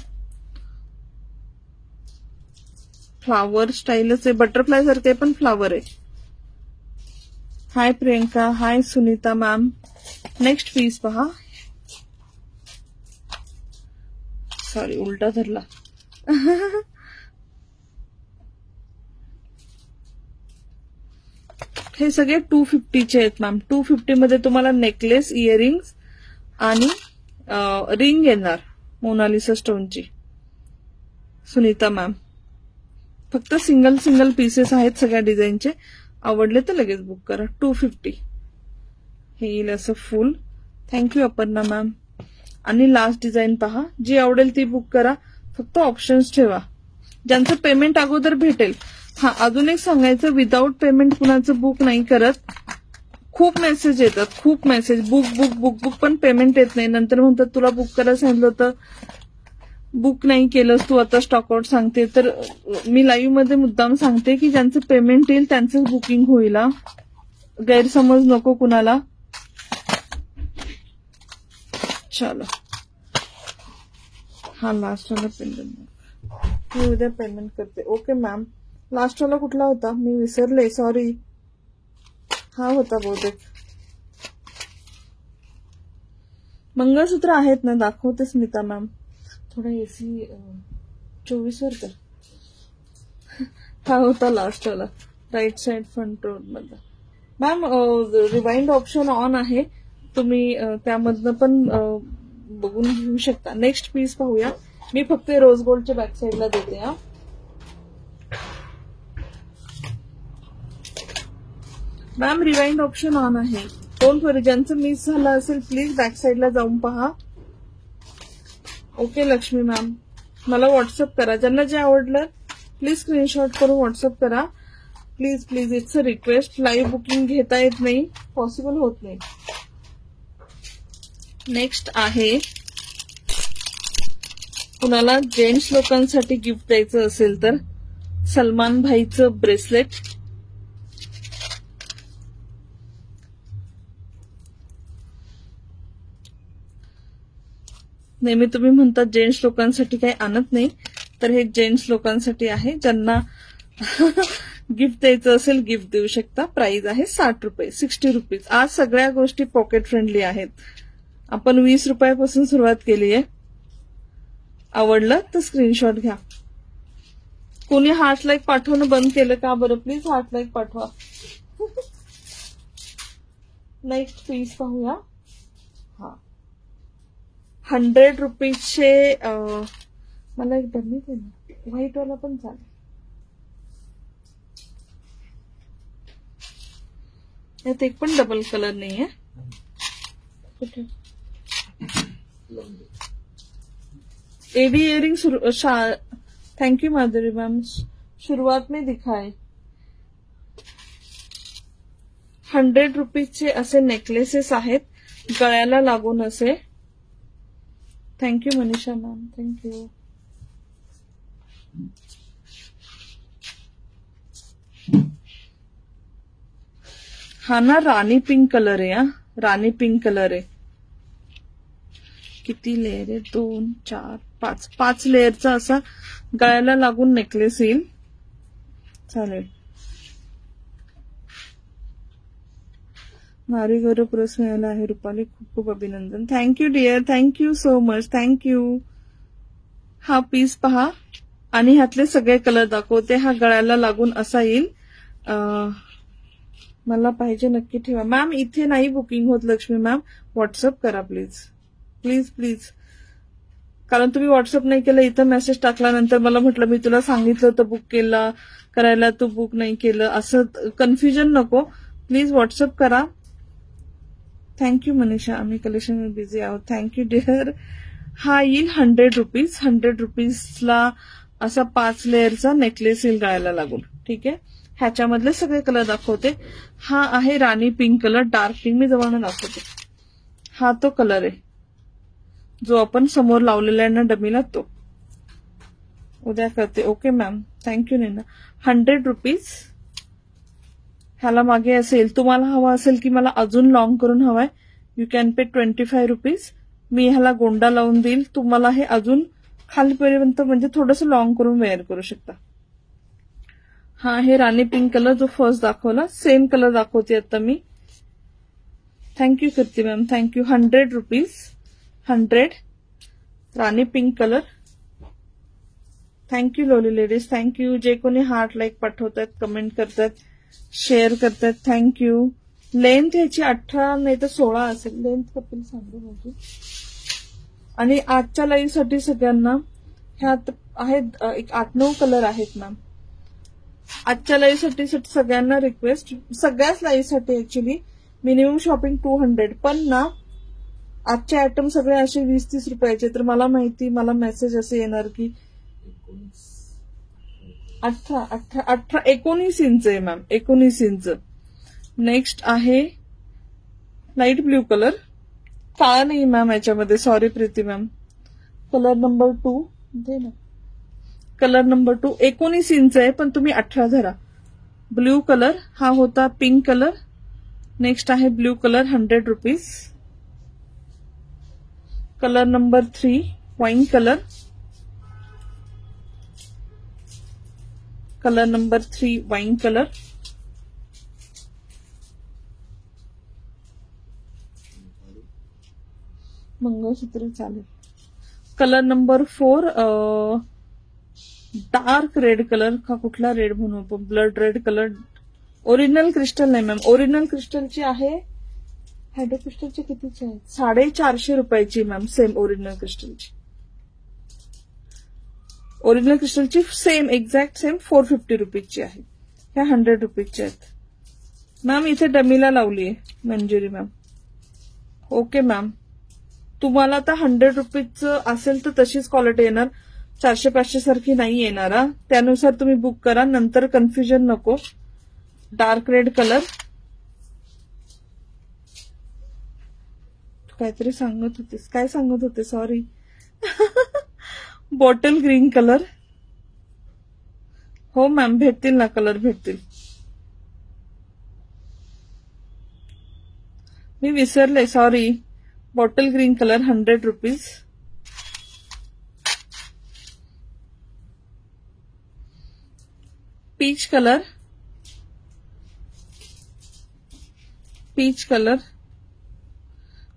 फ्लावर स्टाईलच आहे, बटरफ्लाय सारखे पण फ्लावर आहे। हाय प्रियंका, हाय सुनीता मॅम। नेक्स्ट पीस पहा, सॉरी उलटा धरला। हे सगळे 250चे आहेत मॅम। 250 मध्ये तुम्हाला नेकलेस, इयरिंग्स आणि रिंग येणार मोनालिसा स्टोनची। सुनीता मॅम, फक्त सिंगल पीसेस आहेत सगळ्या डिझाईनचे। आवडले तर लगेच बुक करा. 250 हे येईल असं फुल. Thank you Aparna ma'am. आणि लास्ट डिझाईन पहा, जी आवडेल ती बुक करा. फक्त ऑप्शन्स ठेवा, ज्यांचं पेमेंट अगोदर भेटेल. हा, अजून एक सांगायचं, विदाऊट पेमेंट कुणाचं बुक नाही करत. खूप मेसेज येतात, खूप message, book book book book, पण पेमेंट येत नाही. नंतर म्हणतात तुला बुक करायला सांगितलं होतं, बुक नाही केलंस तू, आता स्टॉकआउट सांगते. तर मी लाईव्ह मध्ये मुद्दाम सांगते की ज्यांचं पेमेंट येईल त्यांचंच बुकिंग होईल. गैरसमज नको कुणाला. चलो, हा लास्ट वाला पेमेंट मी उद्या पेमेंट करते. Okay ma'am. लास्ट वाला कुठला होता मी विसरले, सॉरी. हा होता बहुतेक. मंगळसूत्र आहेत ना, दाखवते स्मिता मॅम. थोडा एसी 24 वर कर. हा होता लास्ट वाला, राईट साइड फ्रंट रोड मधला. मॅम रिवाइंड ऑप्शन ऑन आहे, तुम्ही त्यामधनं पण बघून घेऊ शकता. नेक्स्ट पीस पाहूया. मी फक्त रोज गोल्डच्या बॅक साइडला देते. हा मॅम, रिवाइंड ऑप्शन ऑन आहे. डोंट वरी, ज्यांचं मिस झालं असेल प्लीज बॅक साइडला जाऊन पहा. ओके लक्ष्मी मॅम, मला व्हॉट्सअप करा. ज्यांना जे आवडलं प्लीज स्क्रीनशॉट करून व्हॉट्सअप करा. Please please, it's a request. Live booking घेता येत नाही, पॉसिबल होत नाही. नेक्स्ट आहे, कुणाला जेंट्स लोकांसाठी गिफ्ट द्यायचं असेल तर सलमान भाईचं ब्रेसलेट. नेहमी तुम्ही म्हणतात जेंट्स लोकांसाठी काही आणत नाही, तर हे जेंट्स लोकांसाठी आहे. ज्यांना गिफ्ट द्यायचं असेल गिफ्ट देऊ शकता. प्राइस आहे 60 रुपये, 60 रुपीज. आज सगळ्या गोष्टी पॉकेट फ्रेंडली आहेत. आपण 20 रुपयापासून सुरुवात केली आहे. आवडलं तर स्क्रीनशॉट घ्या. कोणी हार्ट लाईक पाठवणं बंद केलं का बरं? प्लीज हार्ट लाईक पाठवा. नेक्स्ट पीस पाहूया. हा 100 रुपीजचे मला एक डमी दे ना, व्हाईट वाला पण चालेल. यात एक पण डबल कलर नाहीये. AD earring thank you Madhuri ma'am, शुरुआत में दिखाए. 100 रुपीजचे असे नेकलेसेस आहेत, गळ्याला लागून असे. Thank you Manisha ma'am, thank you. हा ना राणी पिंक कलर आहे. हा राणी पिंक कलर आहे. किती लेअर आहे? 2 4 5 5 लेअरचा असा गळ्याला लागून नेकलेस येईल. चालेल. नारी गौरव पुरस्कार मिळाला आहे रुपाली, खूप खूप अभिनंदन. Thank you dear, thank you so much, thank you. हा पीस पहा आणि ह्यातले सगळे कलर दाखवते. हा गळ्याला लागून असा येईल. मला पाहिजे नक्की ठेवा. मॅम इथे नाही बुकिंग होत लक्ष्मी मॅम, व्हॉट्सअप करा प्लीज प्लीज प्लीज. कारण तुम्ही व्हॉट्सअप नाही केलं, इथं मेसेज टाकल्यानंतर मला म्हटलं मी तुला सांगितलं होतं बुक केला करायला, तू बुक नाही केलं, असं कन्फ्युजन नको. प्लीज व्हॉट्सअप करा. थँक्यू मनीषा, आम्ही कलेक्शन में बिझी आहोत. Thank you dear. हा येईल 100 रुपीज. 100 रुपीजला असा 5 लेअरचा नेकलेस येईल गळ्याला लागून. ठीक आहे. ह्याच्यामधले सगळे कलर दाखवते. हा आहे राणी पिंक कलर, डार्क पिंक. मी जवळनं दाखवते. हा तो कलर आहे जो आपण समोर लावलेला आहे ना डमीला, तो. उद्या करते. ओके मॅम, थँक्यू नैना. 100 रुपीज. ह्याला मागे असेल, तुम्हाला हवा असेल की मला अजून लॉंग करून हवाय, यू कॅन पे 25 रुपीज. मी ह्याला गोंडा लावून देईल. तुम्हाला हे अजून खालीपर्यंत म्हणजे थोडंसं लॉंग करून वेअर करू शकता. हा आहे राणी पिंक कलर जो फर्स्ट दाखवला, सेम कलर दाखवते आता मी. Thank you Kirti ma'am, thank you. 100 rupees. 100 राणी पिंक कलर. थँक्यू लोली लेडीज, थँक्यू. जे कोणी हार्ट लाईक पाठवतात, कमेंट करतात, शेअर करतात, थँक्यू. लेंथ ह्याची 18 नाही तर 16 असेल. लेंथ कपिल सांगू माझी. आणि आजच्या लाईव्ह साठी सगळ्यांना ह्यात आहेत एक 8-9 कलर आहेत मॅम. आजच्या लाईव्ह साठी सगळ्यांना रिक्वेस्ट, सगळ्याच लाईव्ह साठी ऍक्च्युली मिनिमम शॉपिंग 200, पण ना आजचे आयटम सगळे असे 20-30 रुपयाचे, तर मला माहिती, मला मेसेज असे येणार की 19 इंच आहे मॅम, 19 इंच. नेक्स्ट आहे लाईट ब्ल्यू कलर, काळा नाही मॅम याच्यामध्ये, sorry Preeti ma'am. Colour number 2 दे ना. कलर नंबर 2 19 इंच आहे, पण तुम्ही 18 धरा. ब्ल्यू कलर हा होता पिंक कलर. नेक्स्ट आहे blue colour 100 rupees. Colour number 3 wine colour. Colour number 3 wine colour. Mangalsutra चालेल. Colour number 4 dark red colour, का कुठला रेड म्हणू आपण, blood red colour. Original crystal नाही मॅम, ओरिजिनल क्रिस्टलची आहे, हायड्रो क्रिस्टलची कितीची आहे, 450 रुपयाची मॅम, सेम ओरिजिनल क्रिस्टलची. ओरिजिनल क्रिस्टलची सेम एक्झॅक्ट सेम 450 रुपीजची आहे. ह्या 100 रुपीजच्या आहेत मॅम. इथे डमीला लावली आहे मंजुरी मॅम. ओके मॅम, तुम्हाला आता 100 रुपीजचं असेल तर तशीच क्वालिटी येणार, 400-500 सारखी नाही येणार. त्यानुसार तुम्ही बुक करा, नंतर कन्फ्युजन नको. डार्क रेड कलर, काहीतरी सांगत होतेस, काय सांगत होते, सॉरी. Bottle green colour. हो मॅम, भेटतील ना, कलर भेटतील. मी विसरले, sorry. Bottle green colour 100 rupees. Peach colour, peach colour.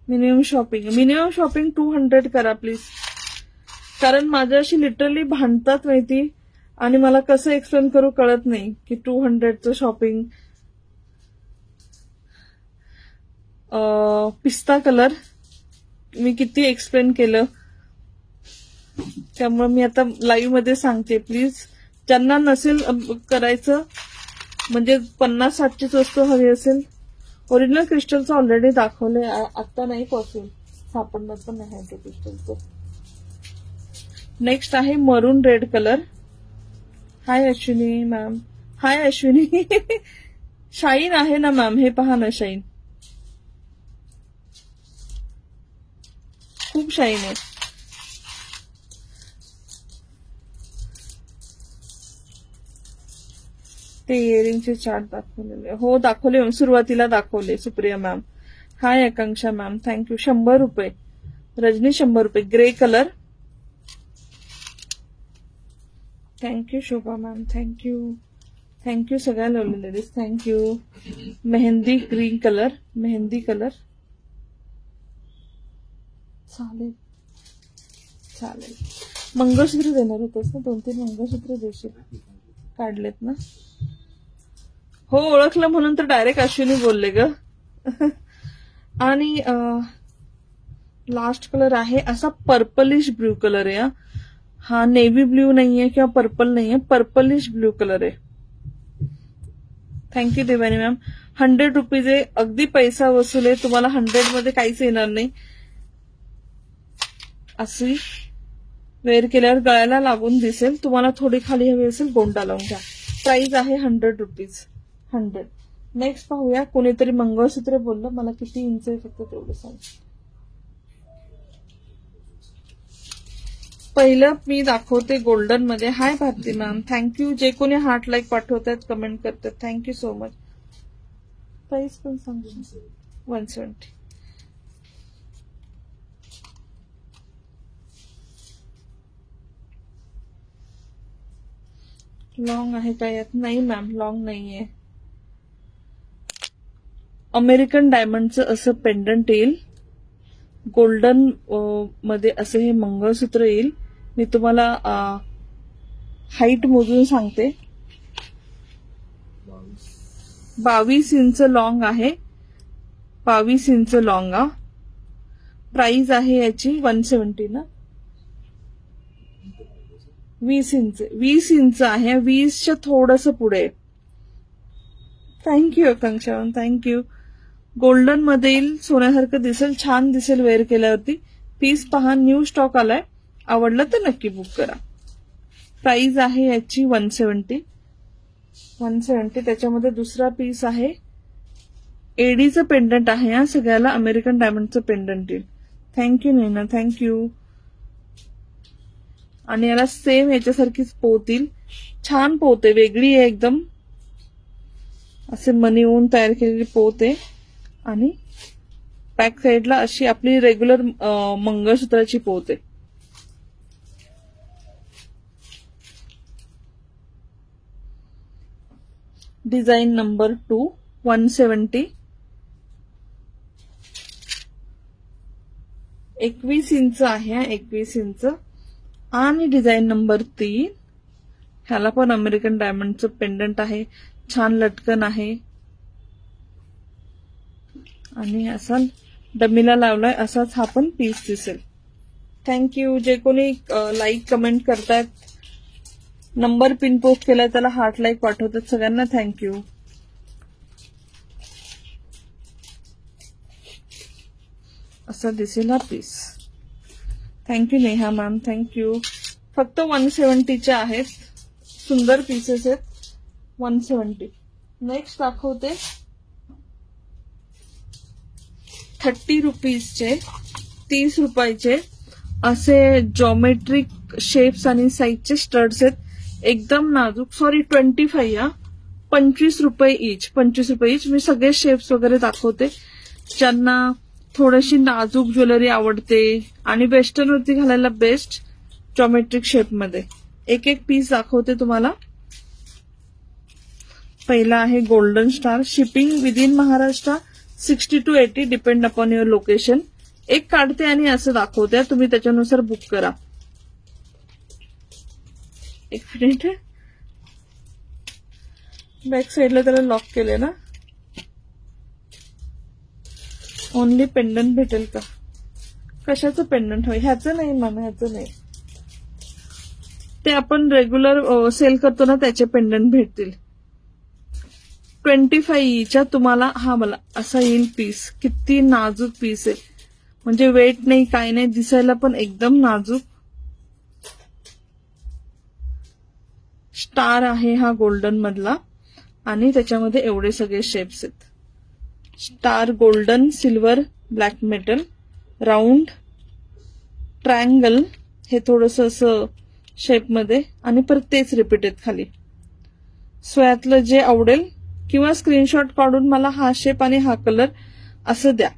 Minimum shopping 200 करा प्लीज, कारण माझ्याशी लिटरली भांडतात माहिती, आणि मला कसं एक्सप्लेन करू कळत नाही की 200चं शॉपिंग. पिस्ता कलर मी किती एक्सप्लेन केलं, त्यामुळे मी आता लाईव्ह मध्ये सांगते. प्लीज ज्यांना नसेल करायचं, म्हणजे 50-60ची वस्तू हवी असेल, ओरिजिनल क्रिस्टलचं ऑलरेडी दाखवलंय, आता नाही पॉसिबल, सापडणार पण नाही हायड्रो क्रिस्टलचं. नेक्स्ट आहे मरून रेड कलर. हाय अश्विनी मॅम, हाय अश्विनी. शाईन आहे ना मॅम, हे पहा ना, शाईन खूप शाईन आहे. ते इयरिंगचे चार्ट दाखवलेले, हो दाखवले मॅम, सुरुवातीला दाखवले. Supriya ma'am, hi Akanksha ma'am, thank you. 100 रुपये. रजनी 100 रुपये. Grey colour, thank you. Shobha ma'am, thank you सगळ्या lovely ladies, thank you. Mehndi green colour, mehndi colour चालेल. मंगळसूत्र देणार होतेस ना, 2-3 मंगळसूत्र देशील, काढलेत ना. हो ओळखलं म्हणून तर डायरेक्ट अश्विनी बोलले ग. आणि लास्ट कलर आहे असा पर्पलिश ब्ल्यू कलर आहे. हा नेव्ही ब्ल्यू नाहीये किंवा पर्पल नाहीये, पर्पलिश ब्ल्यू कलर आहे. थँक्यू देवानी मॅम. 100 रुपीज आहे, अगदी पैसा वसूल आहे, तुम्हाला 100 मध्ये काहीच येणार नाही. अशी वेअर केल्यावर गळ्याला लागून दिसेल. तुम्हाला थोडी खाली हवी असेल गोंडा लावून घ्या. प्राइस आहे 100 रुपीज. 100. नेक्स्ट पाहूया. कोणीतरी मंगळसूत्र बोललं, मला किती इंच आहे फक्त तेवढं सांग. पहिलं मी दाखवते गोल्डन मध्ये. हाय भारती मॅम, थँक्यू. जे कोणी हार्ट लाईक पाठवतात, कमेंट करतात, थँक्यू सो मच. प्राइस पण सांगू. 170. लॉंग आहे का यात? नाही मॅम, लॉंग नाहीये. अमेरिकन डायमंडचं असं पेंडंट येईल, गोल्डन मध्ये असं हे मंगळसूत्र येईल. मी तुम्हाला हाईट मोजून सांगते. 22 इंच लॉंग आहे, 22 इंच लॉंग. प्राइस आहे याची 170 ना. 20 इंच आहे, 20च्या थोडस पुढे. थँक्यू आकांक्षा, थँक्यू. गोल्डन मध्ये येईल, सोन्यासारखं दिसेल, छान दिसेल वेअर केल्यावरती. पीस पहा, न्यू स्टॉक आलाय, आवडलं तर नक्की बुक करा. प्राइस आहे याची 170. त्याच्यामध्ये दुसरा पीस आहे, एडीचं पेंडंट आहे. हा सगळ्याला अमेरिकन डायमंडचं पेंडंट येईल. थँक्यू नैना, थँक्यू. आणि याला सेम याच्यासारखीच पोत येईल, छान पोत आहे, वेगळी आहे एकदम. असे मनी ओन तयार केलेली पोत आहे. आणि बॅक साइडला अशी आपली रेग्युलर मंगळसूत्राची पोत आहे. Design number 2, 170. 21 इंच आहे, 21 इंच. आणि डिझाईन नंबर 3, ह्याला पण अमेरिकन डायमंडचं पेंडंट आहे, छान लटकन आहे. आणि असा डमीला लावलाय, असाच हा पण पीस दिसेल. थँक्यू. जे कोणी लाईक कमेंट करतायत, नंबर पिन पोस्ट केलाय, त्याला हार्ट लाईक पाठवतात, सगळ्यांना थँक्यू. असा दिसेल हा piece. Thank you Neha ma'am, thank you. फक्त 170चे आहेत, सुंदर पीसेस आहेत. 170. नेक्स्ट दाखवते 30 रुपीजचे, 30 रुपयाचे असे जॉमेट्रिक शेप्स आणि साईजचे स्टड्स आहेत, एकदम नाजूक. सॉरी 25, 25 रुपये इच. 25 रुपये इच. मी सगळे शेप्स वगैरे दाखवते. ज्यांना थोडीशी नाजूक ज्वेलरी आवडते आणि वेस्टर्न वरती घालायला बेस्ट, जॉमेट्रिक शेप मध्ये एक एक पीस दाखवते तुम्हाला. पहिला आहे golden star. Shipping within Maharashtra 60 to 80 depend upon your location. एक काढते आणि असं दाखवते, तुम्ही त्याच्यानुसार बुक करा. एक मिनिट, बॅक साइडला त्याला लॉक केले ना. ओनली पेंडंट भेटेल का? कशाचं पेंडंट होय? ह्याचं नाही मॅम, ह्याचं नाही. ते आपण रेग्युलर सेल करतो ना, त्याचे पेंडंट भेटतील. 25च्या तुम्हाला हा मला असा येईल पीस. किती नाजूक पीस आहे, म्हणजे वेट नाही, काय नाही, दिसायला पण एकदम नाजूक. स्टार आहे हा गोल्डन मधला आणि त्याच्यामध्ये एवढे सगळे शेप्स आहेत. Star, golden, silver, black metal, round, triangle, हे थोडस असं शेपमध्ये, आणि परत तेच रिपीट आहेत खाली. स्वयातलं जे आवडेल किंवा स्क्रीनशॉट काढून मला हा शेप आणि हा कलर असं द्या.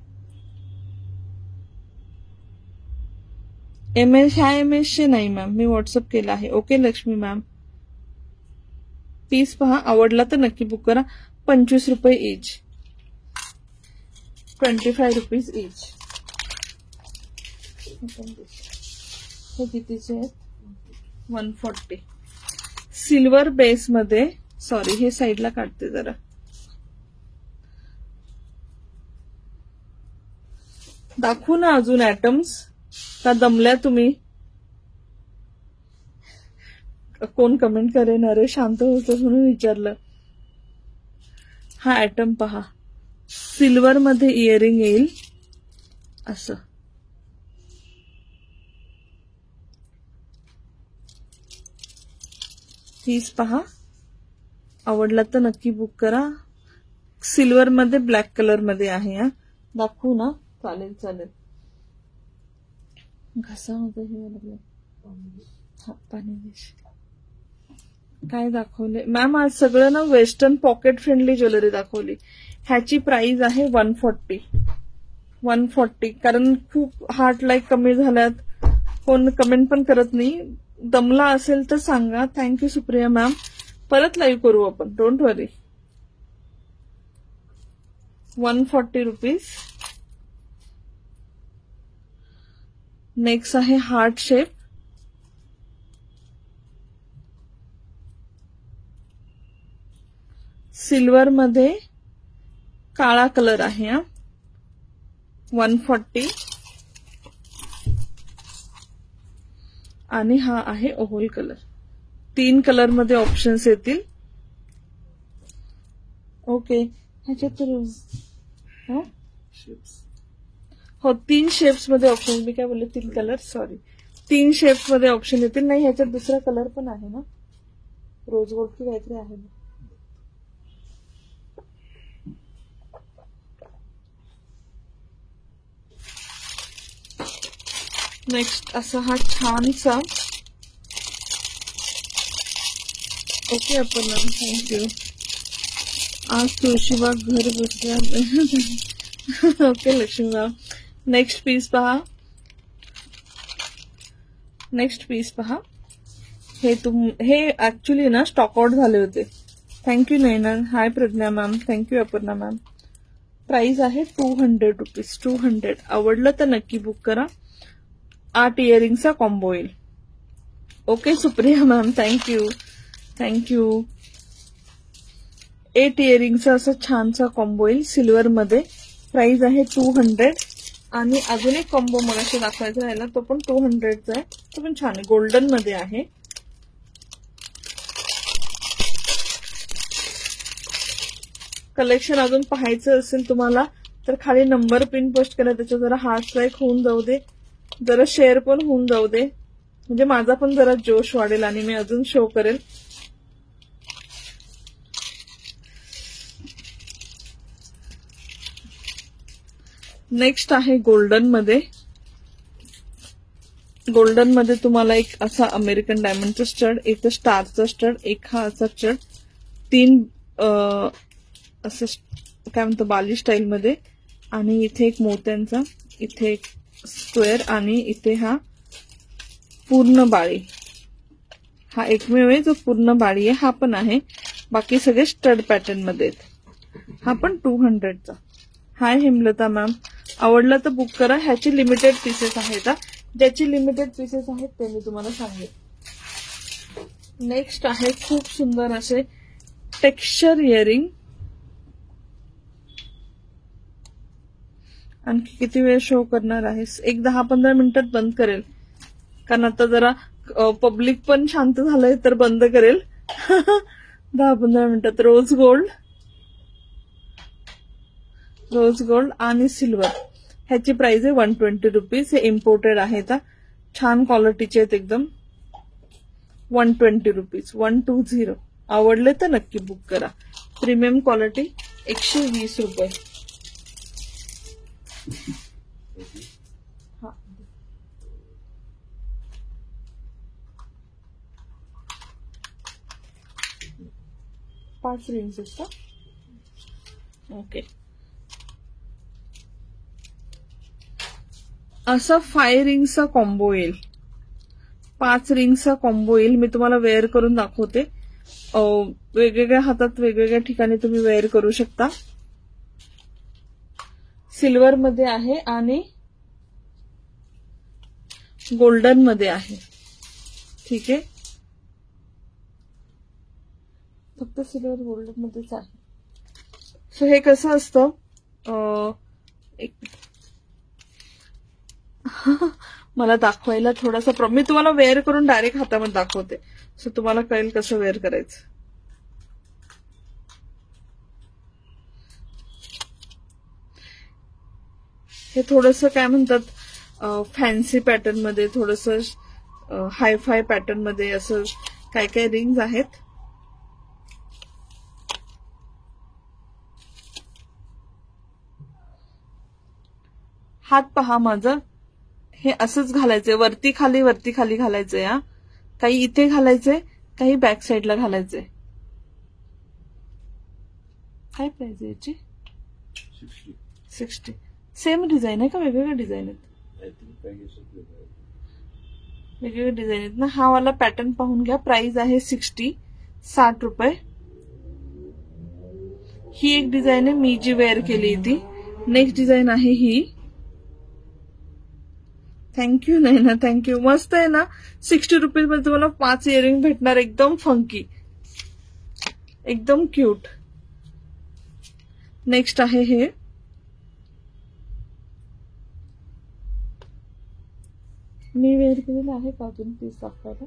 ह्या एमएसचे नाही मॅम, मी व्हॉट्सअप केला आहे. Okay Lakshmi ma'am. पीस पहा, आवडला तर नक्की बुक करा. 25 रुपये इच. 25 रुपीज इच. हे कितीचे आहेत? 140. सिल्वर बेस मध्ये, सॉरी हे साईडला काढते जरा. दाखवू ना अजून ऍटम्स, का दमल्या तुम्ही? कोण कमेंट करेन, अरे शांत होतं म्हणून विचारलं. हा ऍटम पहा, सिल्वर मध्ये इयरिंग येईल असं. पीस पहा, आवडला तर नक्की बुक करा. सिल्वर मध्ये ब्लॅक कलर मध्ये आहे. हा दाखवू ना? चालेल चालेल. घसामध्ये हे लागलं. हा पाणी काय दाखवले मॅम? आज सगळं ना वेस्टर्न पॉकेट फ्रेंडली ज्वेलरी दाखवली. ह्याची प्राइस आहे 140. 140 कारण खूप हार्ट लाईक कमी झाल्यात, कोण कमेंट पण करत नाही. दमला असेल तर सांगा. Thank you Supriya ma'am. परत लाईव्ह करू आपण, डोंट वरी. 140 रुपीज. नेक्स्ट आहे हार्ट शेप. सिल्वर मध्ये काळा कलर आहे. 140. आणि हा आहे ओव्हल कलर. 3 कलर मध्ये ऑप्शन्स येतील. ओके, ह्याच्यात हो 3 शेप्स मध्ये ऑप्शन. मी काय बोलले 3 कलर, सॉरी 3 शेप्स मध्ये ऑप्शन येतील. नाही ह्याच्यात दुसरा कलर पण आहे ना, रोज गोल्ड की काहीतरी आहे ना. नेक्स्ट असा हा छानसा. ओके आपण थँक्यू. आज तुळशीबाग घर बसल्या. ओके लक्ष्मीबाग. नेक्स्ट पीस पहा. नेक्स्ट पीस पहा. हे ऍक्च्युली ना स्टॉक आउट झाले होते. Thank you Naina. Hi Pradnya ma'am. Thank you Aparna ma'am. Price आहे 200 रुपीज. 200. आवडलं तर नक्की बुक करा. 8 इयरिंगचा कॉम्बो येईल. Okay Supriya ma'am. Thank you thank you. 8 इयरिंगचा असं छानसा कॉम्बो येईल सिल्वर मध्ये. प्राइस आहे 200. आणि अजून एक कॉम्बो मगाशी दाखवायचा राहिला, तो पण 200चा आहे. तो पण छान आहे, गोल्डन मध्ये आहे. कलेक्शन अजून पाहायचं असेल तुम्हाला तर खाली नंबर पिन पोस्ट करा. त्याच्यावर जरा हार्ट स्ट्राईक होऊन जाऊ दे, जरा शेअर पण होऊन जाऊ दे, म्हणजे माझा पण जरा जोश वाढेल आणि मी अजून शो करेल. नेक्स्ट आहे गोल्डन मध्ये. गोल्डन मध्ये तुम्हाला एक असा अमेरिकन डायमंडचा स्टड, एक स्टारचा स्टड, एक हा असा स्टड, 3 असं काय म्हणतो बाली स्टाईल मध्ये, आणि इथे एक मोत्यांचा, इथे एक स्क्वेअर, आणि इथे हा पूर्ण बाळी. हा एकमेव आहे जो पूर्ण बाळी आहे. हा पण आहे. बाकी सगळे स्टड पॅटर्न मध्ये आहेत. हा पण 200चा. हाय हेमलता मॅम. आवडला तर बुक करा. ह्याची लिमिटेड पीसेस आहेत. ज्याची लिमिटेड पीसेस आहेत ते मी तुम्हाला सांगेन. नेक्स्ट आहे खूप सुंदर असे टेक्स्चर इयरिंग. आणखी किती वेळ शो करणार आहेस? एक 10-15 मिनिटात बंद करेल, कारण आता जरा पब्लिक पण शांत झालंय तर बंद करेल. 10-15 मिनिटात. रोज गोल्ड, रोज गोल्ड आणि सिल्वर. ह्याची प्राइस आहे 120 रुपीज. हे इम्पोर्टेड आहेत. छान क्वालिटीचे आहेत एकदम. 120 रुपीज. 120. आवडले तर नक्की बुक करा. Premium quality. 120 रुपये. हा 5 रिंग्स आहेत का? ओके. असा 5 रिंग्सचा कॉम्बो येईल. 5 रिंग्सचा कॉम्बो येईल. मी तुम्हाला वेअर करून दाखवते. वेगवेगळ्या हातात वेगवेगळ्या ठिकाणी तुम्ही वेअर करू शकता. सिल्वर मध्ये आहे आणि गोल्डन मध्ये आहे. ठीक आहे, फक्त सिल्वर गोल्डन मध्येच आहे. सो हे कसं असतं, मला दाखवायला थोडासा मी तुम्हाला वेअर करून डायरेक्ट हातामध्ये दाखवते, सो तुम्हाला कळेल कसं वेअर करायचं. हे थोडंसं काय म्हणतात फॅन्सी पॅटर्न मध्ये, थोडंसं हायफाय पॅटर्न मध्ये असं काय काय रिंग्स आहेत. हात पहा माझा. हे असंच घालायचंय, वरती खाली घालायचंय. हा काही इथे घालायचंय, काही बॅक साईडला घालायचंय. काय प्राइस आहे याची? 60. सेम डिझाईन आहे का वेगवेगळ्या डिझाईन आहेत? वेगवेगळे डिझाईन आहेत ना. हा वाला पॅटर्न पाहून घ्या. प्राइस आहे 60 रुपये. ही एक डिझाईन आहे मी जी वेअर केली ती. नेक्स्ट डिझाईन आहे ही. थँक्यू नाही ना, थँक्यू. मस्त आहे ना. 60 रुपीज मध्ये तुम्हाला 5 इयरिंग भेटणार. एकदम फंकी, एकदम क्यूट. नेक्स्ट आहे हे. मी वेअर केलेलं आहे का अजून पीस दाखवायला?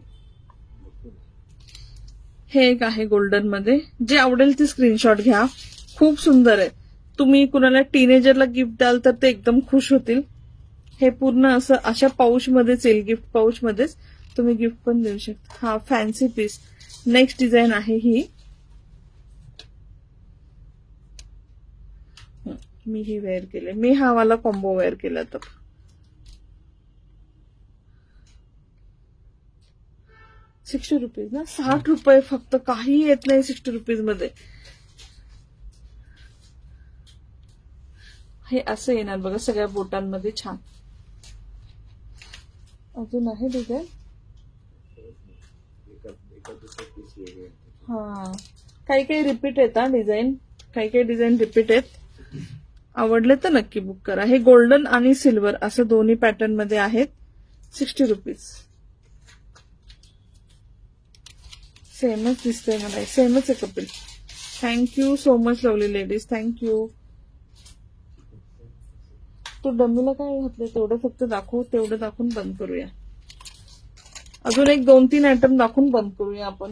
हे एक आहे गोल्डन मध्ये. जे आवडेल ते स्क्रीनशॉट घ्या. खूप सुंदर आहे. तुम्ही कुणाला टीनेजरला गिफ्ट द्याल तर ते एकदम खुश होतील. हे पूर्ण असं अशा पाऊच मध्येच येईल, गिफ्ट पाऊच मध्येच तुम्ही गिफ्ट पण देऊ शकता. हा फॅन्सी पीस. नेक्स्ट डिझाईन आहे ही. मी ही वेअर केले. मी हा वाला कॉम्बो वेअर केला. तर ₹60 ना, ₹60 फक्त. काही येत नाही ₹60 मध्ये. हे असं येणार बघा सगळ्या बोटांमध्ये. छान. अजून आहे डिझाईन. हा, काही काही रिपीट येतात डिझाईन. काही काही डिझाईन रिपीट आहेत. आवडले तर नक्की बुक करा. हे गोल्डन आणि सिल्वर असं दोन्ही पॅटर्न मध्ये आहेत. ₹60. सेमच दिसतंय मला. सेमच आहे Kapil. Thank you so much lovely ladies. Thank you. तू डम्मीला काय घातलं तेवढं फक्त दाखवू. तेवढं दाखवून बंद करूया. अजून एक 2-3 आयटम दाखवून बंद करूया आपण.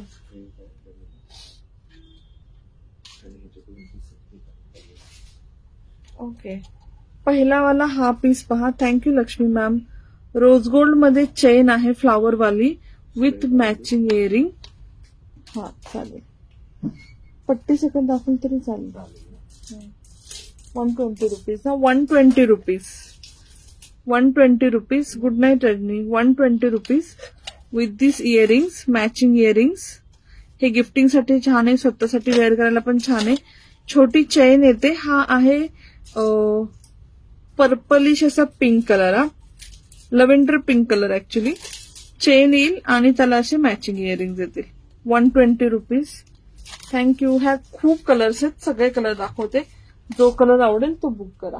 ओके. पहिला वाला हा पीस पहा. Thank you Lakshmi ma'am. Rose gold मध्ये चेन आहे फ्लावर वाली विथ मॅचिंग इयरिंग. हा चालेल. पट्टी सेकंड दाखवून तरी चालेल. ₹120 ना. ₹120. ₹120. Good night Rajani. ₹120 with this earrings, matching earrings. हे गिफ्टिंग साठी छान आहे. स्वतःसाठी वेअर करायला पण छान आहे. छोटी चेन येते. हा आहे पर्पलिश असा पिंक कलर. हा lavender pink colour actually. Chain येईल आणि त्याला असे मॅचिंग इयरिंग्स येतील. ₹120. थँक्यू. ह्या खूप कलर्स आहेत. सगळे कलर दाखवते. जो कलर आवडेल तो बुक करा.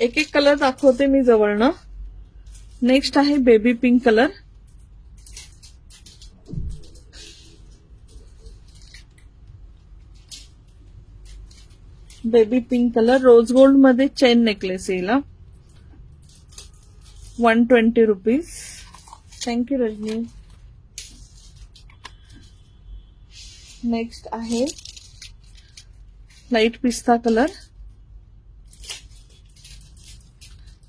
एक एक कलर दाखवते मी जवळनं. नेक्स्ट आहे baby pink colour. Baby pink colour rose gold मध्ये चेन नेकलेस येईल. ₹120. थँक्यू रजनी. नेक्स्ट आहे लाईट पिस्ता कलर.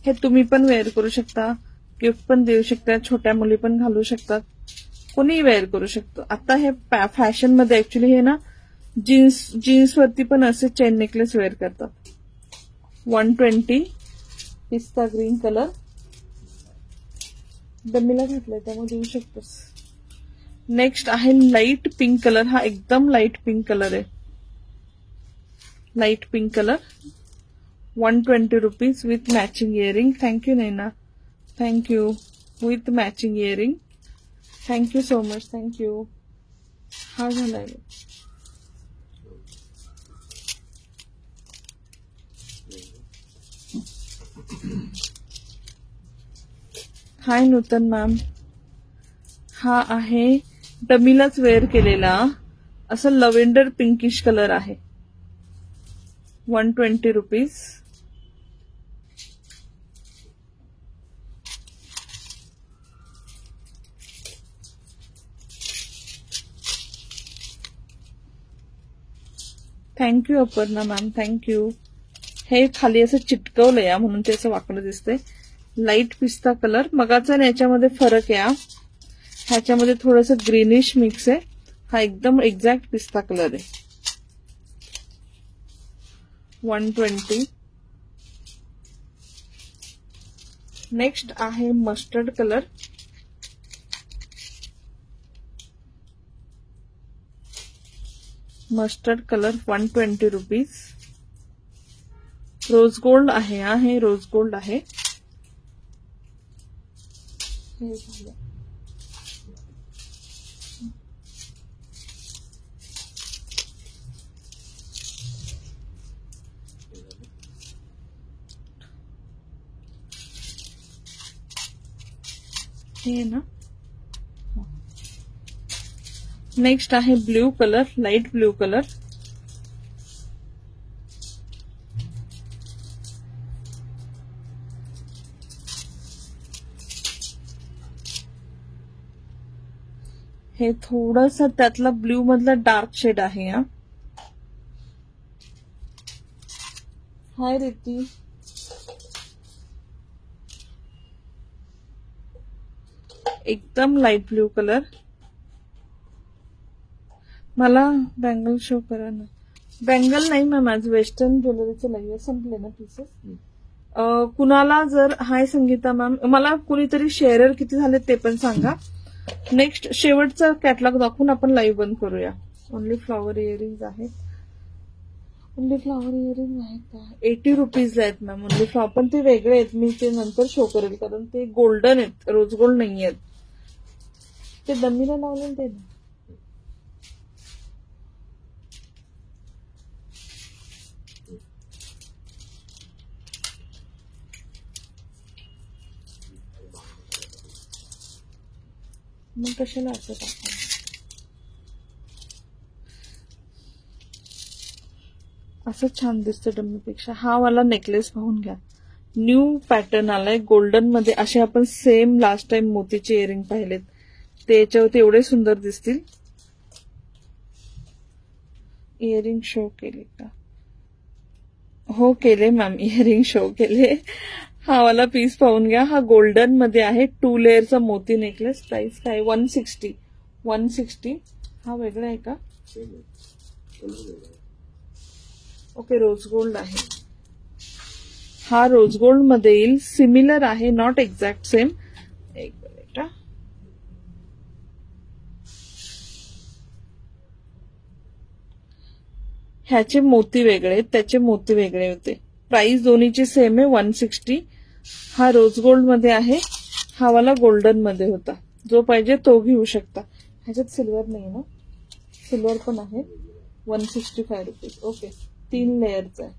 हे तुम्ही पण वेअर करू शकता. गिफ्ट पण देऊ शकता. छोट्या मुली पण घालू शकतात. कोणीही वेअर करू शकतो. आता हे फॅशन मध्ये ऍक्च्युली हे ना जीन्स वरती पण असे चेन नेकलेस वेअर करतात. 120. पिस्ता ग्रीन कलर. डम्मीला घातलंय त्यामुळे देऊ शकतोस. नेक्स्ट आहे लाईट पिंक कलर. हा एकदम लाईट पिंक कलर आहे. Light pink colour. ₹120 with matching earring. Thank you Naina. Thank you. With matching earring. Thank you so much. Thank you. हा झालाय. हाय नूतन मॅम. हा आहे डमीलाच वेअर केलेला असं लव्हेंडर पिंकिश कलर आहे. ₹120. Thank you Aparna ma'am. थँक्यू. हे खाली असं चिटकवलंय या म्हणून ते असं वाकडं दिसतंय. Light pista colour. मगाचा आणि याच्यामध्ये फरक आहे. ह्याच्यामध्ये थोडंसं ग्रीनिश मिक्स आहे. हा एकदम एक्झॅक्ट पिस्ता कलर आहे. 120. नेक्स्ट आहे mustard colour. Mustard colour ₹120. Rose gold आहे. रोज गोल्ड आहे. हे झालं. हे ना. नेक्स्ट आहे blue colour. Light blue colour. हे थोडस त्यातला ब्ल्यू मधला डार्क शेड आहे. हाय रिती, एकदम लाईट ब्ल्यू कलर. मला बँगल शो करा ना. बँगल नाही मॅम, आज वेस्टर्न ज्वेलरीचे लाईव्ह संपले ना पीसेस. कुणाला जर हाय संगीता मॅम, मला कुणीतरी शेअरर किती झाले ते पण सांगा. नेक्स्ट शेवटचा कॅटलॉग दाखवून आपण लाईव्ह बंद करूया. ओनली फ्लॉवर इयरिंग आहेत. ओनली फ्लॉवर इयरिंग आहेत का? 80 रुपीजला आहेत मॅम ओनली फ्लॉवर, पण ते वेगळे आहेत. मी ते नंतर शो करेल कारण ते गोल्डन आहेत, रोज गोल्ड नाही आहेत. ते डमीला लावलेलं ते ना. मग कशाला असं टाका. असं छान दिसतं डमीपेक्षा. हा वाला नेकलेस पाहून घ्या, न्यू पॅटर्न आलाय गोल्डन मध्ये. असे आपण सेम लास्ट टाइम मोतीचे इयरिंग पाहिलेत, ते याच्यावरती एवढे सुंदर दिसतील. इयरिंग शो केले का? हो केले मॅम, इयरिंग शो केले. हा वाला पीस पाहून घ्या, हा गोल्डन मध्ये आहे. 2 लेअरचा मोती नेकलेस. प्राइस काय? 160. 160. हा वेगळा आहे का? ओके, रोज गोल्ड आहे. हा रोज गोल्ड मध्ये येईल, सिमिलर आहे, नॉट एक्झॅक्ट सेम. एक मिनिट. ह्याचे मोती वेगळे, त्याचे मोती वेगळे होते. प्राइस दोन्हीची सेम आहे, 160. हा रोज गोल्ड मध्ये आहे, हा वाला गोल्डन मध्ये होता. जो पाहिजे तो घेऊ शकता. ह्याच्यात सिल्वर नाही ना? सिल्वर पण आहे. 165 रुपीज. ओके, 3 लेअरचा आहे.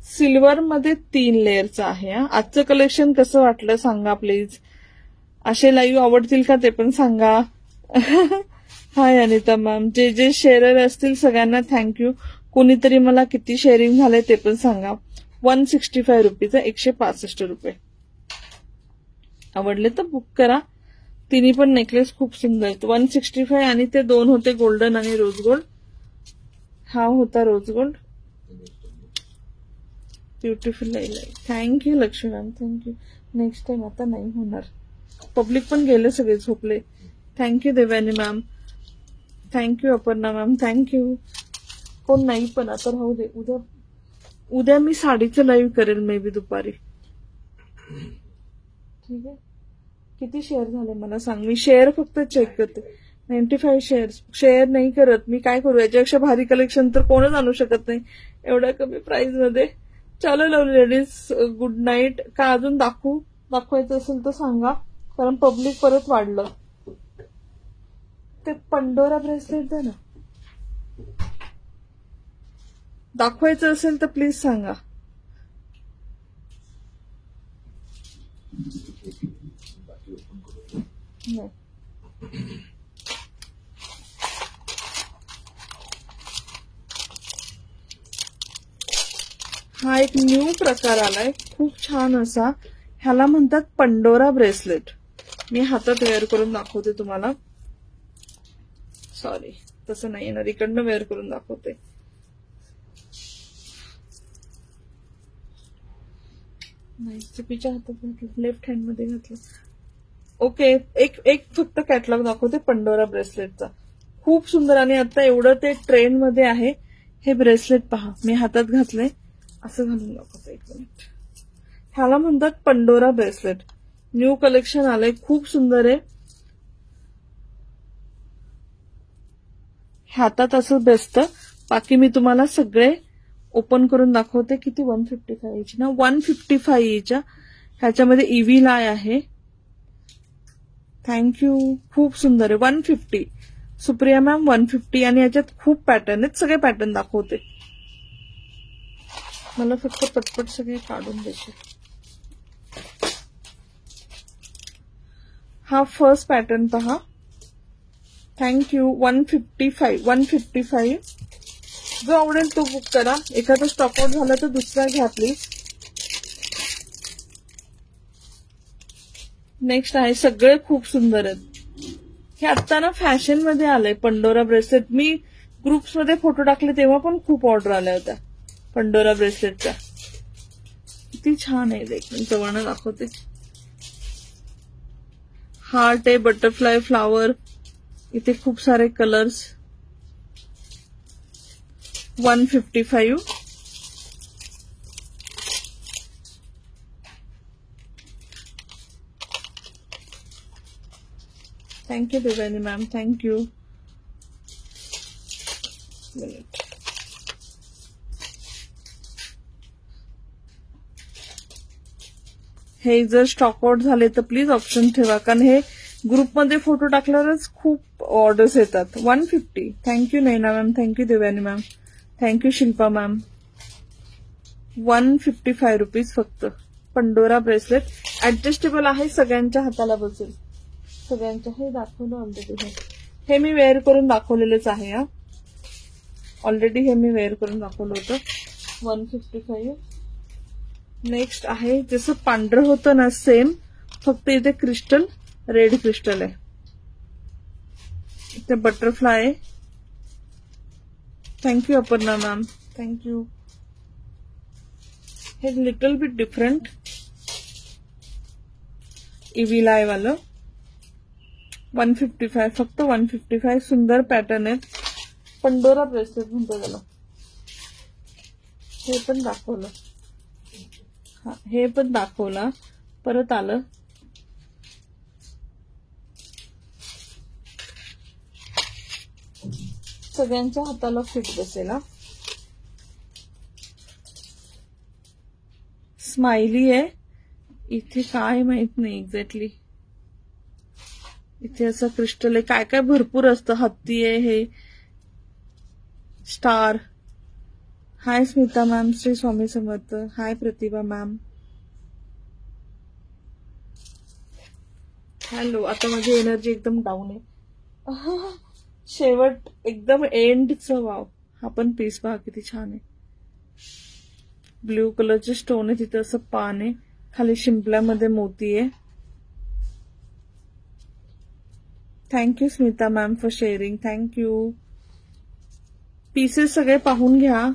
सिल्वर मध्ये 3 लेअरचा आहे. आजचं कलेक्शन कसं वाटलं सांगा प्लीज. असे लाईव्ह आवडतील का ते पण सांगा. हाय अनिता मॅम. जे जे शेअरर असतील सगळ्यांना थँक्यू. कोणीतरी मला किती शेअरिंग झाले ते पण सांगा. 165 रुपीज, 165 रुपये. आवडले तर बुक करा. तिन्ही पण नेकलेस खूप सुंदर आहेत. 165 आणि ते 2 होते गोल्डन आणि रोज गोल्ड. हा होता rose gold. Beautiful light. Thank you Lakshmi ma'am, thank you. Next time आता नाही होणार. पब्लिक पण गेले, सगळे झोपले. थँक्यू देवानी ma'am, thank you Aparna ma'am, thank you. कोण नाही पण आता राहू दे. उद्या मी साडीचं लाईव्ह करेल मे बी दुपारी. ठीक आहे. किती शेअर झाले मला सांग. मी शेअर फक्त चेक करते. 95 शेअर नाही करत मी. काय करू? याच्यापेक्षा भारी कलेक्शन तर कोणच आणू शकत नाही एवढ्या कमी प्राइस मध्ये. चलो लवली लेडीज, गुड नाईट. का अजून दाखवायचं असेल तर सांगा, कारण पब्लिक परत वाढलं. ते पंडोरा ब्रेसलेट द्या ना. दाखवायचं असेल तर प्लीज सांगा. नाही. हा एक न्यू प्रकार आलाय, खूप छान असा. ह्याला म्हणतात पंडोरा ब्रेसलेट. मी हातात वेअर करून दाखवते तुम्हाला. सॉरी, तसं नाही येणार, इकडनं वेअर करून दाखवते. नाही, चुकीच्या हातात घातलं, लेफ्ट हँड मध्ये घातलं. ओके, एक फक्त कॅटलॉग दाखवते पंडोरा ब्रेसलेटचा. खूप सुंदर. आणि आता एवढं ते ट्रेंड मध्ये आहे. हे ब्रेसलेट पहा, मी हातात घातलंय, असं घालून दाखवते. एक मिनिट. ह्याला म्हणतात पंडोरा ब्रेसलेट. न्यू कलेक्शन आलंय, खूप सुंदर आहे. हातात असं बसतं. बाकी मी तुम्हाला सगळे ओपन करून दाखवते. किती? 155 ची ना? 155 च्या. ह्याच्यामध्ये ईव्ही लाय आहे. थँक्यू. खूप सुंदर आहे. 150. सुप्रिया मॅम 150. आणि याच्यात खूप पॅटर्न आहेत. सगळे पॅटर्न दाखवते. मला फक्त पटपट सगळे काढून द्यायचे. हा फर्स्ट पॅटर्न पहा. थँक्यू. 155. जो आवडेल तो बुक करा. एखादा स्टॉक आउट झाला तर दुसरा घ्या प्लीज. नेक्स्ट आहे, सगळे खूप सुंदर आहेत. हे आता ना फॅशन मध्ये आलंय पंडोरा ब्रेसलेट. मी ग्रुप्स मध्ये फोटो टाकले तेव्हा पण खूप ऑर्डर आल्या होत्या पंडोरा ब्रेसलेटच्या. किती छान आहे, देखील जवळ दाखवते. हार्ट आहे, बटरफ्लाय फ्लावर, इथे खूप सारे कलर्स. 155. थँक्यू देवानी मॅम, थँक्यू. हे जर स्टॉक आउट झाले तर प्लीज ऑप्शन ठेवा, कारण हे ग्रुपमध्ये फोटो टाकल्यावरच खूप ऑर्डर्स येतात. 150. थँक्यू नैना मॅम, थँक्यू देवानी ma'am, thank you Shilpa ma'am. 155 rupees फक्त. पंडोरा ब्रेसलेट ऍडजस्टेबल आहे, सगळ्यांच्या हाताला बसेल. सगळ्यांच्या. हे दाखवलं ऑलरेडी. हे मी वेअर करून दाखवलेलंच आहे. ऑलरेडी हे मी वेअर करून दाखवलं होतं. 155. नेक्स्ट आहे जसं पांढरं होतं ना सेम, फक्त इथे क्रिस्टल, रेड क्रिस्टल आहे. इथे बटरफ्लाय आहे. Thank you Aparna ma'am, thank you. हे लिटल बिट डिफरंट इव्हिलाय वालं. 155 फक्त. 155. सुंदर पॅटर्न आहेत. पंडोरा ब्रेसलेट म्हणतो त्याला. हे पण दाखवलं. हा, हे पण दाखवला, परत आलं. सगळ्यांच्या हाताला फिट बसेल. स्माइली आहे. इथे काय माहित नाही एक्झॅक्टली. इथे असं क्रिस्टल आहे, काय काय भरपूर असतं. हत्ती आहे, हे स्टार. हाय स्मिता मॅम, श्री स्वामी समर्थ. हाय प्रतिभा मॅम. हॅलो. आता माझी एनर्जी एकदम डाऊन आहे. शेवट एकदम एंडचं. वाव. हा पण पीस पहा किती छान आहे. ब्ल्यू कलरचे स्टोन आहे, तिथे असं पान आहे, खाली शिंपल्यामध्ये मोती आहे. Thank you Smita ma'am for sharing, thank you. Pieces सगळे पाहून घ्या.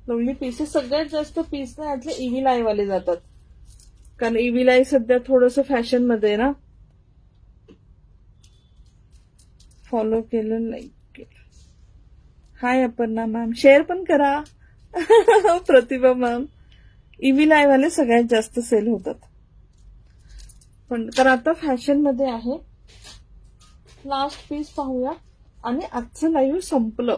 Lovely pieces. सगळ्यात जास्त पीस ना यातले इव्हिलाय वाले जातात, कारण इव्हिलाय सध्या थोडस फॅशन मध्ये ना. फॉलो केलं, लाईक केलं. हाय अपर्णा मॅम, शेअर पण करा. प्रतिभा मॅम. इव्हिलाय वाले सगळ्यात जास्त सेल होतात, पण तर आता फॅशन मध्ये आहे. लास्ट पीस पाहूया आणि आजचं लाईव्ह संपलं.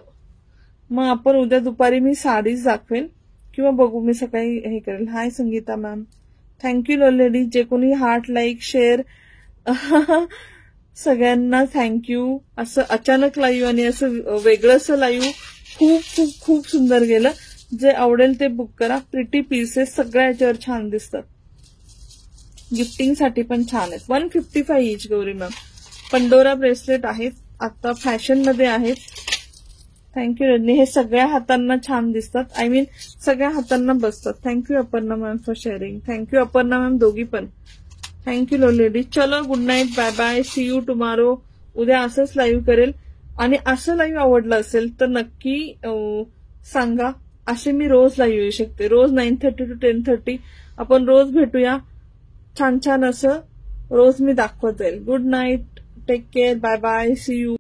मग आपण उद्या दुपारी मी साडीज दाखवेल किंवा बघू, मी सकाळी हे करेल. हाय संगीता मॅम, थँक्यू लेडीज. जे कोणी हार्ट, लाईक, शेअर, सगळ्यांना थँक्यू. असं अचानक लाईव्ह आणि असं वेगळं असं लाईव्ह खूप खूप खूप सुंदर गेलं. जे आवडेल ते बुक करा. प्रिटी पीसेस सगळ्या याच्यावर छान दिसतात. गिफ्टिंग साठी पण छान आहेत. 155 इच गौरी मॅम. पंडोरा ब्रेसलेट आहेत, आता फॅशन मध्ये आहेत. थँक्यू रजनी. हे सगळ्या हातांना छान दिसतात. आय मीन सगळ्या हातांना बसतात. Thank you Aparna ma'am for sharing. Thank you Aparna ma'am, दोघी पण. थँक्यू लो लेडीज. चलो good night, bye bye, see you tomorrow. उद्या असंच लाईव्ह करेल. आणि असं लाईव्ह आवडलं असेल तर नक्की सांगा. असे मी रोज लाईव्ह येऊ शकते. रोज 9:30 to 10:30 आपण रोज भेटूया. छान छान असं रोज मी दाखवत जाईल. Good night, take care, bye bye, see you.